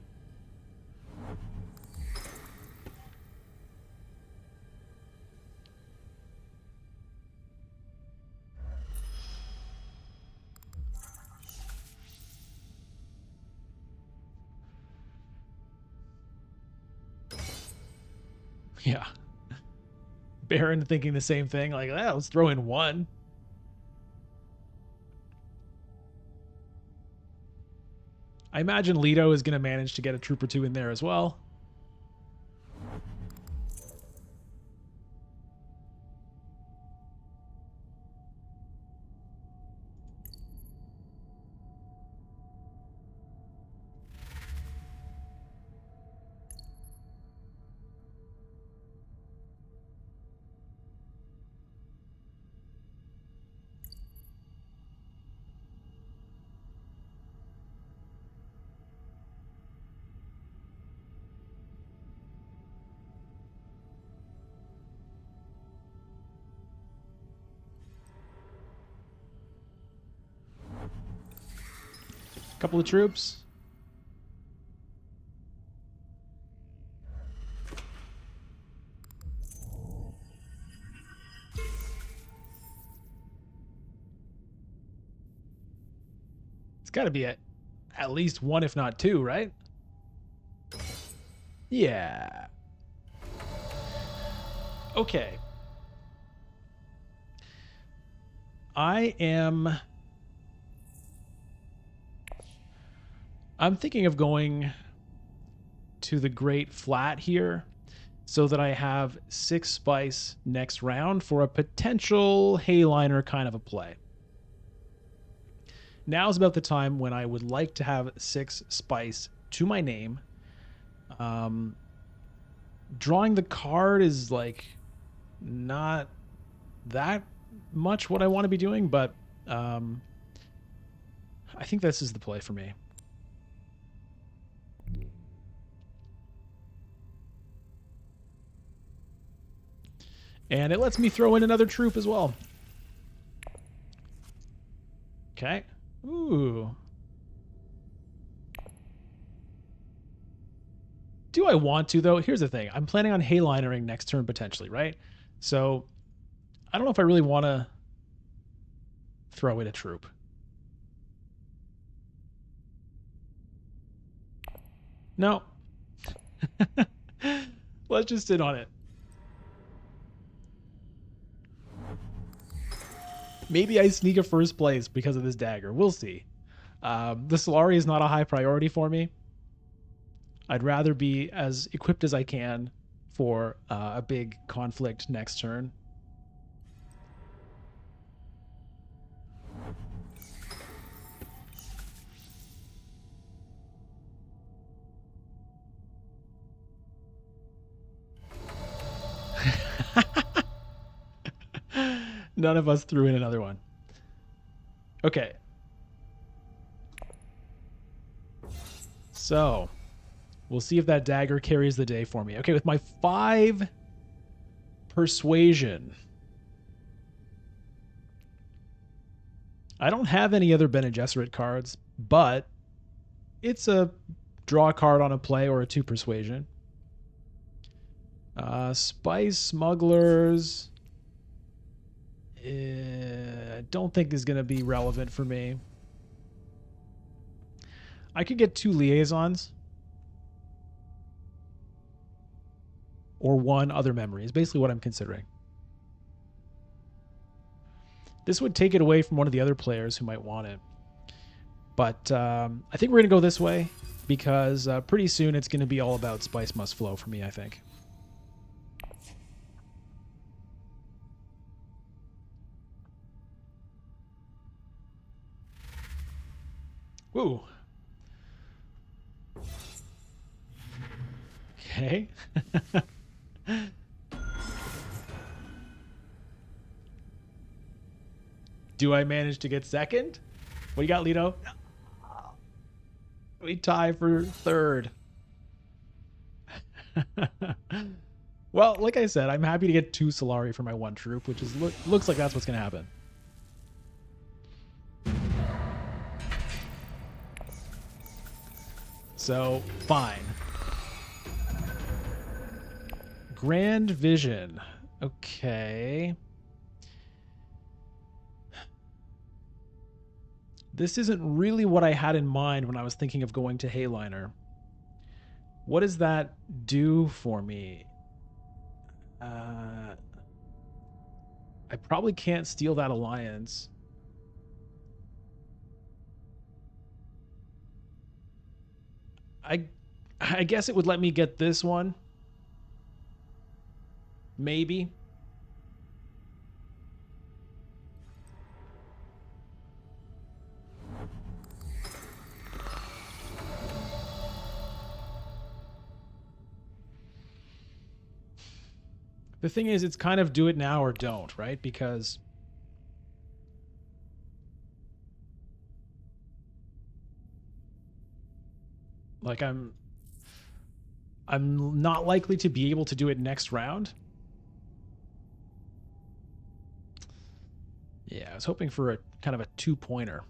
Yeah. Baron thinking the same thing, like, let's throw in 1. I imagine Leto is going to manage to get a troop or 2 in there as well. Couple of troops. It's got to be at least one, if not two, right? Yeah. Okay. I'm thinking of going to the Great Flat here so that I have 6 spice next round for a potential Hayliner kind of a play. Now's about the time when I would like to have 6 spice to my name. Drawing the card is like not that much what I want to be doing, but I think this is the play for me. And it lets me throw in another troop as well. Okay. Ooh. Do I want to, though? Here's the thing. I'm planning on Haylinering next turn, potentially, right? So, I don't know if I really want to throw in a troop. No. Let's just sit on it. Maybe I sneak a first place because of this dagger. We'll see. The Solari is not a high priority for me. I'd rather be as equipped as I can for a big conflict next turn. None of us threw in another one. Okay. So, we'll see if that dagger carries the day for me. Okay, with my 5 persuasion, I don't have any other Bene Gesserit cards, but it's a draw a card on a play or a 2 persuasion. Spice Smugglers, I don't think is going to be relevant for me. I could get 2 liaisons. Or 1 other memory is basically what I'm considering. This would take it away from one of the other players who might want it. But I think we're going to go this way because pretty soon it's going to be all about Spice Must Flow for me, I think. Ooh. Okay. Do I manage to get second? What do you got, Lito? We tie for third. Well, like I said, I'm happy to get 2 Solari for my 1 troop, which is looks like that's what's going to happen. So, fine. Grand Vision. Okay. This isn't really what I had in mind when I was thinking of going to Hayliner. What does that do for me? I probably can't steal that alliance. I guess it would let me get this one. Maybe. The thing is, it's kind of do it now or don't, right? Because like I'm not likely to be able to do it next round. Yeah, I was hoping for a kind of a 2-pointer.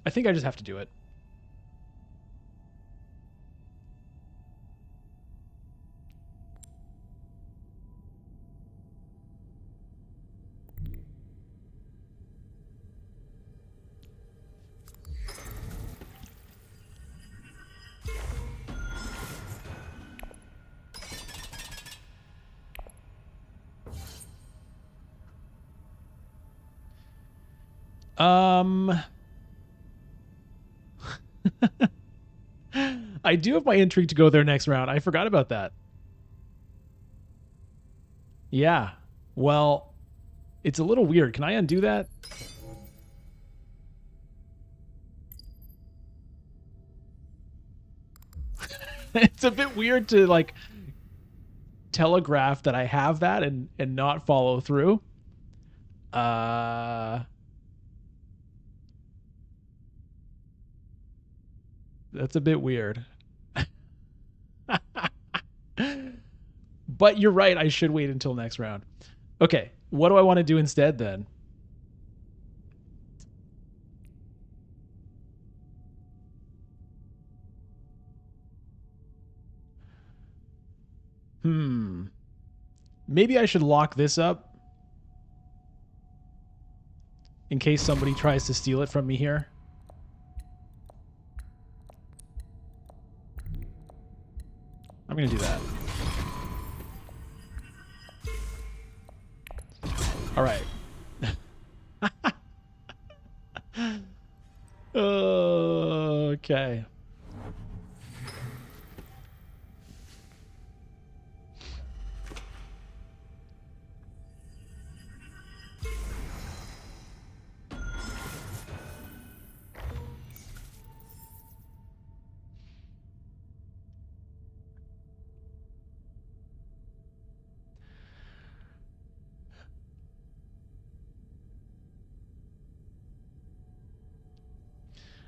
I think I just have to do it. I do have my intrigue to go there next round. I forgot about that. Yeah. Well, it's a little weird. Can I undo that? It's a bit weird to like telegraph that I have that and not follow through. That's a bit weird. But you're right. I should wait until next round. Okay. What do I want to do instead then? Maybe I should lock this up in case somebody tries to steal it from me here. I'm going to do that. All right. Okay.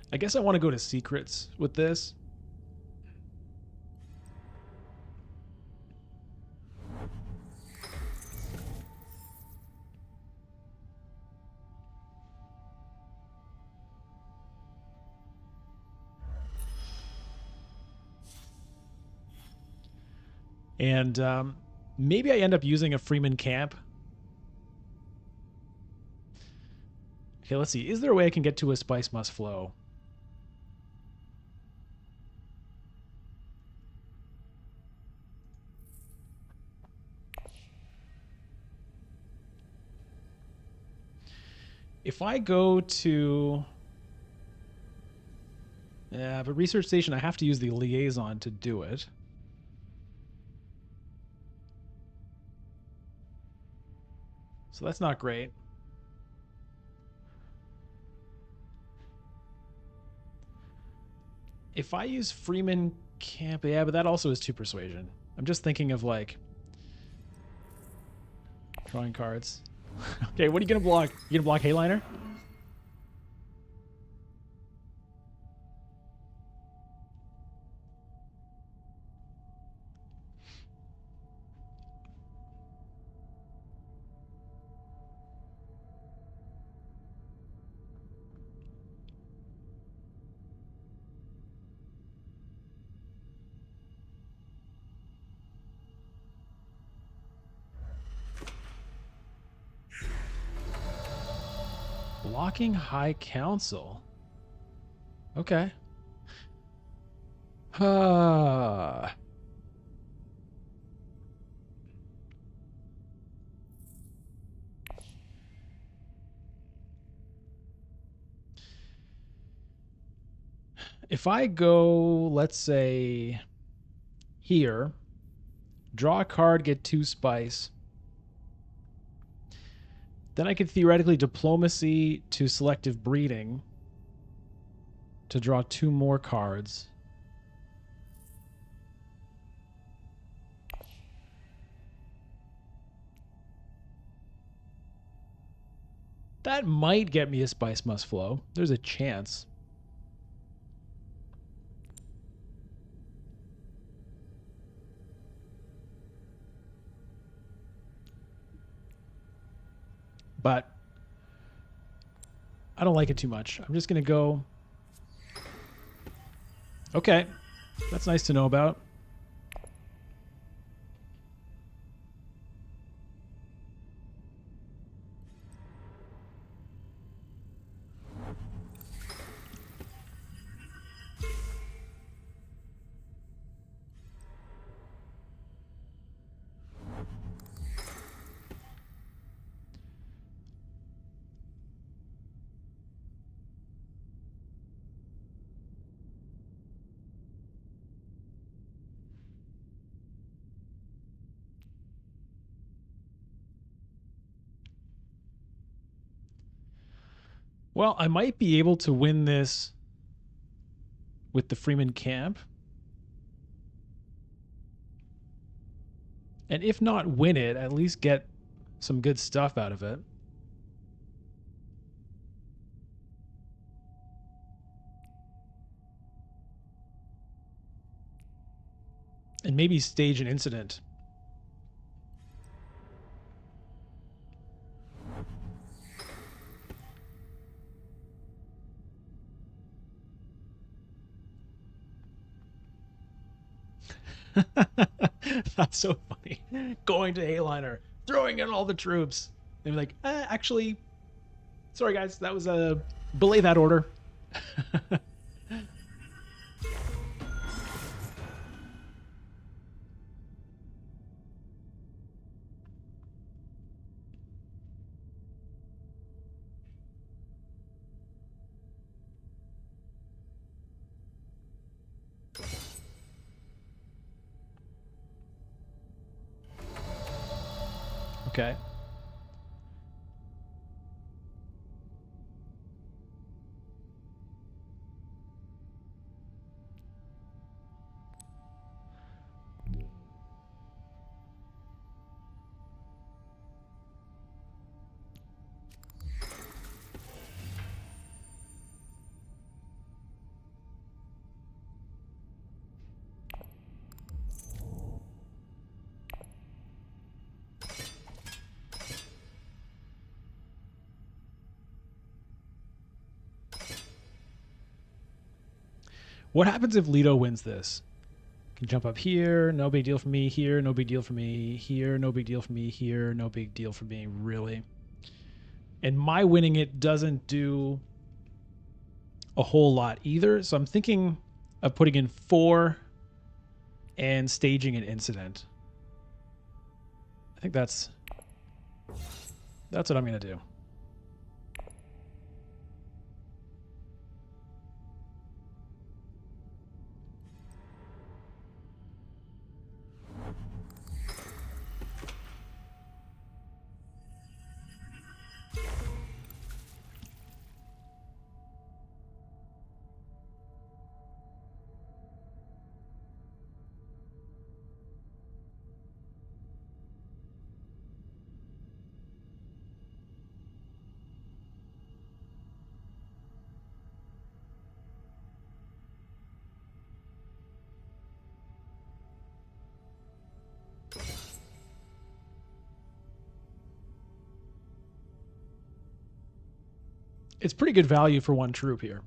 I guess I want to go to secrets with this. And maybe I end up using a Freeman camp. Okay, let's see. Is there a way I can get to a Spice Must Flow? If I go to... Yeah, but research station, I have to use the liaison to do it. So that's not great. If I use Freeman Camp, yeah, but that also is 2 persuasion. I'm just thinking of like drawing cards. Okay, what are you gonna block? You gonna block Hayliner? Blocking High Council. Okay. If I go, let's say, here, draw a card, get 2 spice, then I could theoretically diplomacy to selective breeding to draw 2 more cards. That might get me a Spice Must Flow. There's a chance. But I don't like it too much. I'm just going to go Okay, that's nice to know about. Well, I might be able to win this with the Freeman camp. And if not win it, at least get some good stuff out of it. And maybe stage an incident. That's so funny. Going to A-liner, throwing in all the troops. And be like, actually, sorry guys, that was a belay that order. Okay. What happens if Leto wins this? Can jump up here, no big deal for me. Here, no big deal for me. Here, no big deal for me. Here, no big deal for me, really. And my winning it doesn't do a whole lot either. So I'm thinking of putting in 4 and staging an incident. I think that's what I'm going to do. It's pretty good value for 1 troop here.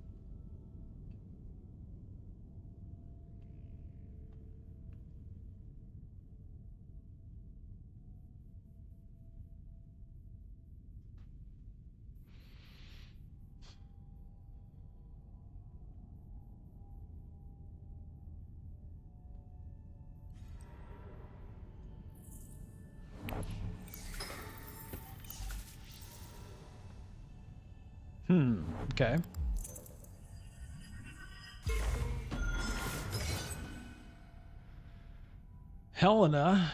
Okay. Helena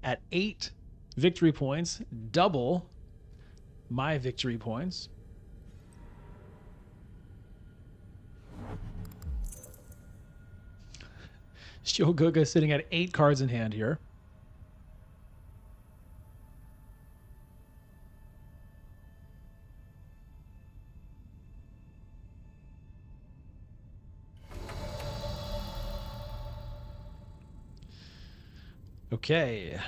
at 8 victory points, double my victory points. Shoguga sitting at 8 cards in hand here. Okay.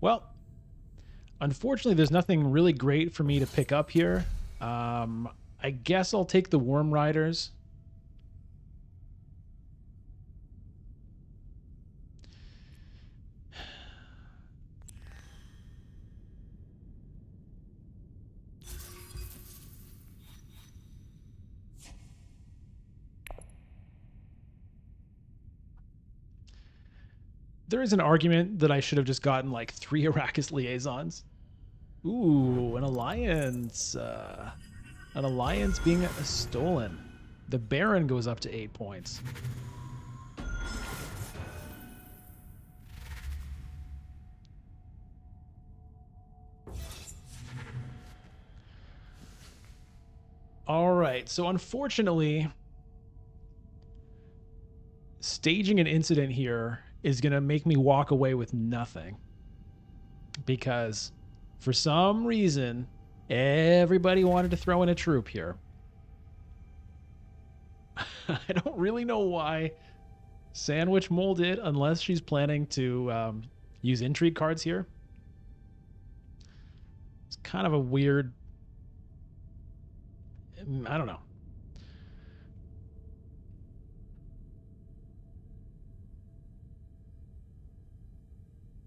Well, unfortunately, there's nothing really great for me to pick up here. I guess I'll take the Worm Riders There is an argument that I should have just gotten like 3 Arrakis liaisons. Ooh, an alliance. An alliance being stolen. The Baron goes up to 8 points. All right, so unfortunately, staging an incident here is going to make me walk away with nothing. Because for some reason, everybody wanted to throw in a troop here. I don't really know why Sandwich Mole did, unless she's planning to use intrigue cards here. It's kind of a weird... I don't know.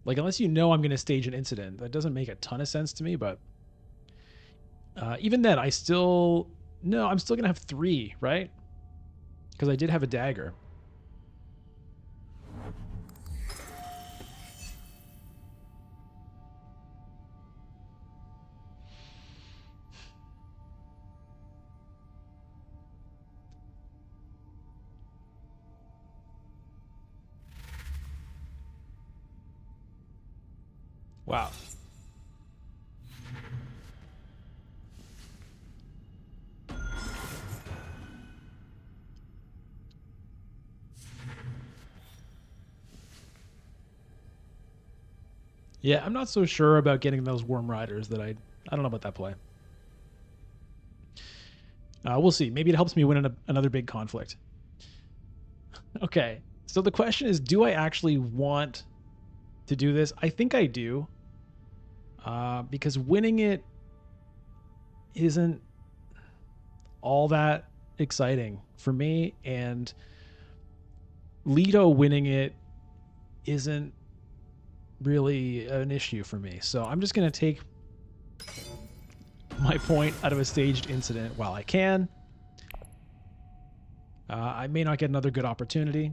Like, unless you know I'm going to stage an incident, that doesn't make a ton of sense to me, but even then, I still... No, I'm still going to have 3, right? Because I did have a dagger. Wow. Yeah, I'm not so sure about getting those Worm Riders that I don't know about that play. We'll see. Maybe it helps me win another big conflict. Okay, so the question is, do I actually want to do this? I think I do. Because winning it isn't all that exciting for me, and Leto winning it isn't really an issue for me. So I'm just going to take my point out of a staged incident while I can. I may not get another good opportunity.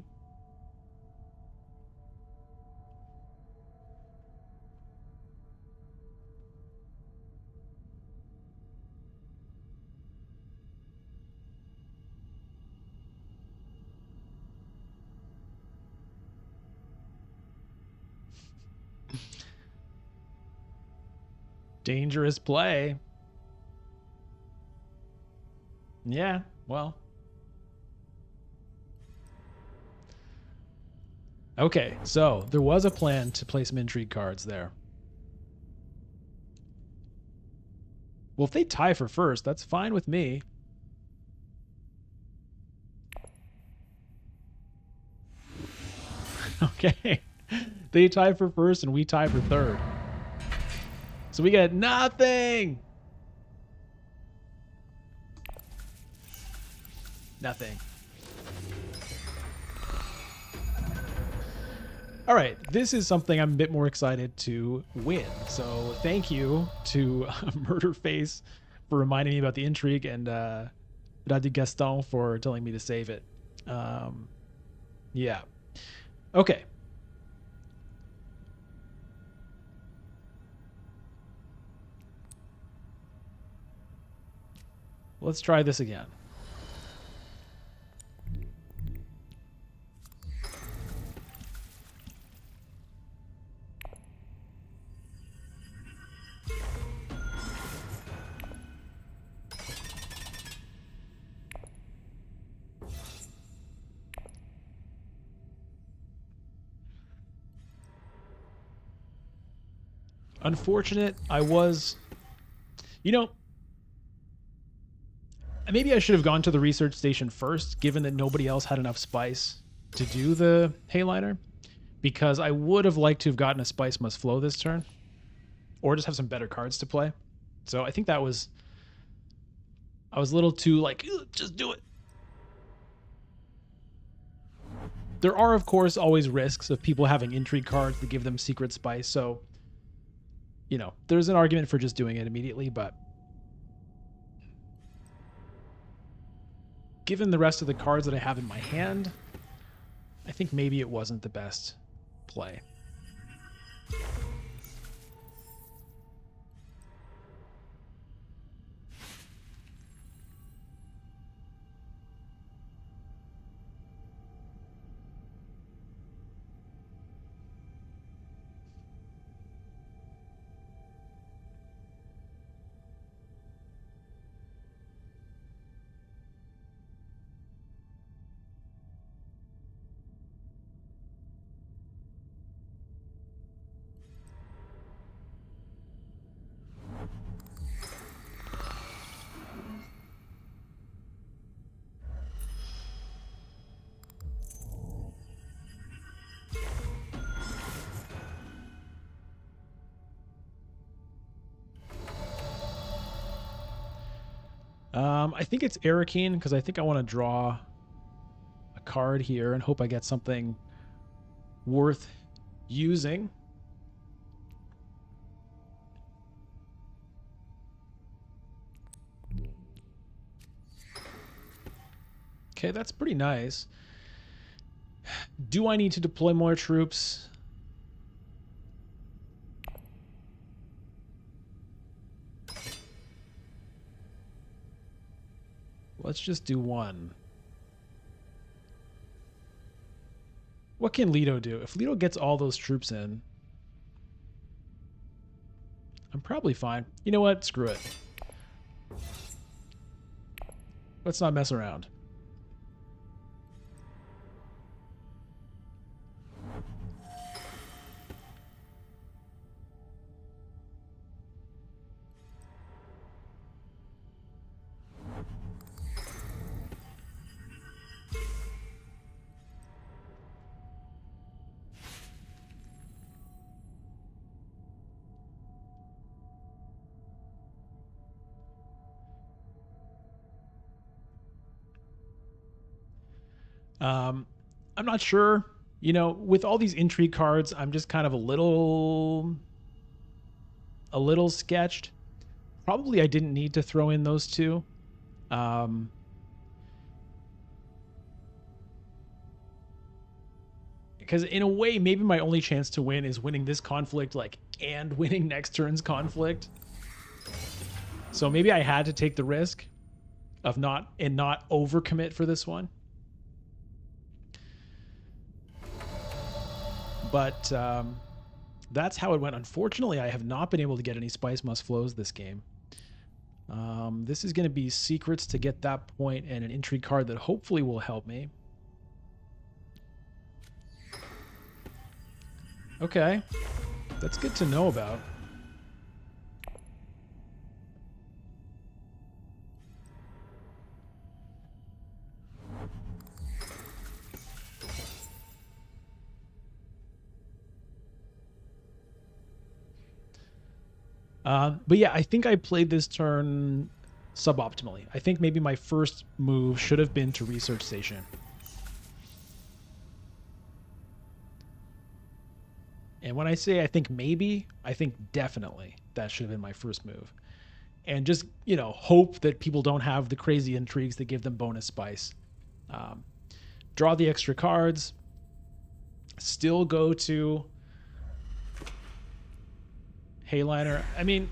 Dangerous play. Yeah, well. Okay, so there was a plan to play some intrigue cards there. Well, if they tie for first, that's fine with me. Okay. They tie for first and we tie for third. So we get nothing. Nothing. All right, this is something I'm a bit more excited to win. So thank you to Murderface for reminding me about the intrigue, and Radu Gaston for telling me to save it. Yeah. Okay. Let's try this again. Unfortunate. I was, maybe I should have gone to the research station first, given that nobody else had enough spice to do the Hayliner, because I would have liked to have gotten a Spice Must Flow this turn, or just have some better cards to play. So I think I was a little too like, just do it. There are, of course, always risks of people having intrigue cards that give them secret spice, so there's an argument for just doing it immediately, but given the rest of the cards that I have in my hand, I think maybe it wasn't the best play. I think it's Arakeen because I think I want to draw a card here and hope I get something worth using. Okay, that's pretty nice. Do I need to deploy more troops? Let's just do one. What can Leto do? If Leto gets all those troops in, I'm probably fine. You know what? Screw it. Let's not mess around. I'm not sure. You know, with all these intrigue cards, I'm just kind of a little sketched. Probably I didn't need to throw in those two. Because in a way, maybe my only chance to win is winning this conflict, like, and winning next turn's conflict. So maybe I had to take the risk of not overcommit for this one. But that's how it went. Unfortunately, I have not been able to get any Spice Must Flows this game. This is going to be secrets to get that point and an intrigue card that hopefully will help me. Okay. That's good to know about. But yeah, I think I played this turn suboptimally. I think maybe my first move should have been to research station. And when I say I think maybe, I think definitely that should have been my first move. And just, you know, hope that people don't have the crazy intrigues that give them bonus spice. Draw the extra cards. Still go to Hayliner. I mean,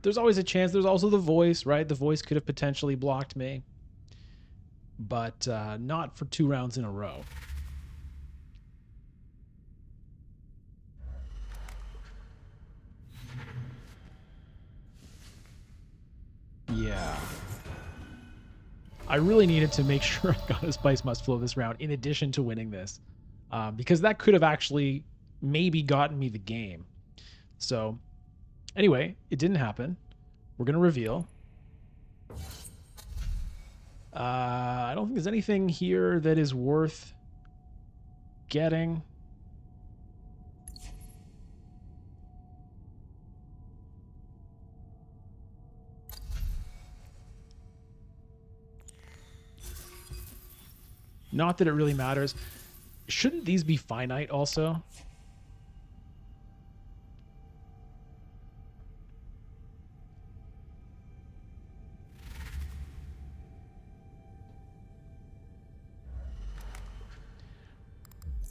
there's always a chance. There's also the voice, right? The voice could have potentially blocked me. But not for 2 rounds in a row. Yeah. I really needed to make sure I got a Spice Must Flow this round in addition to winning this. Because that could have actually maybe gotten me the game. So, anyway, it didn't happen. We're going to reveal. I don't think there's anything here that is worth getting. Not that it really matters. Shouldn't these be finite also?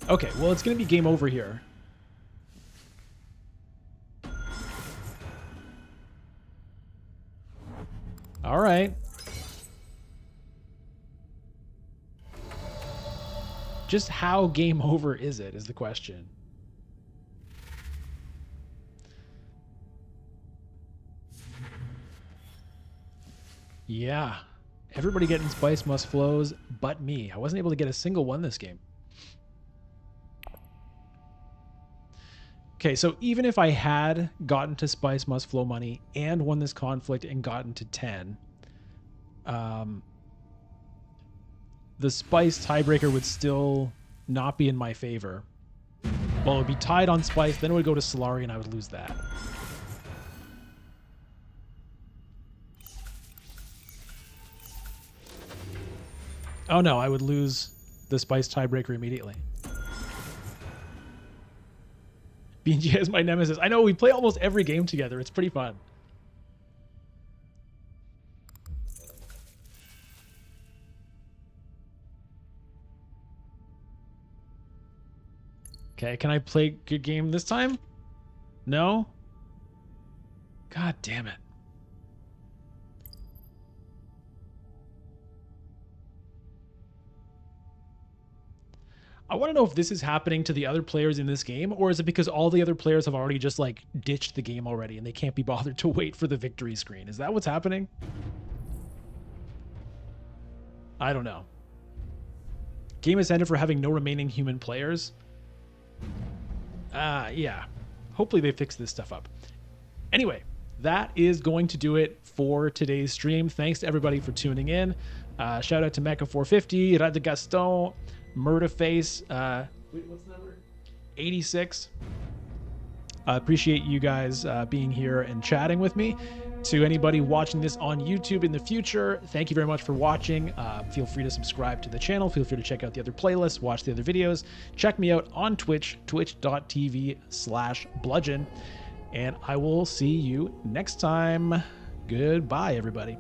Okay, well, it's going to be game over here. All right. Just how game over is it, is the question. Yeah. Everybody getting spice must flows but me. I wasn't able to get a single one this game. Okay, so even if I had gotten to spice must flow money and won this conflict and gotten to 10, the spice tiebreaker would still not be in my favor. Well, it would be tied on spice, then it would go to Solari and I would lose that. Oh no, I would lose the spice tiebreaker immediately. BG is my nemesis. I know, we play almost every game together. It's pretty fun. Okay, can I play good game this time? No? God damn it. I want to know if this is happening to the other players in this game, or is it because all the other players have already just like ditched the game already and they can't be bothered to wait for the victory screen? Is that what's happening? I don't know. Game is ended for having no remaining human players. Yeah. Hopefully they fix this stuff up. Anyway, that is going to do it for today's stream. Thanks to everybody for tuning in. Shout out to Mecha450, Radagaston, Murderface, what's the number? 86. I appreciate you guys being here and chatting with me. To anybody watching this on YouTube in the future, thank you very much for watching. Feel free to subscribe to the channel. Feel free to check out the other playlists, watch the other videos. Check me out on Twitch, twitch.tv/bludgeon. And I will see you next time. Goodbye, everybody.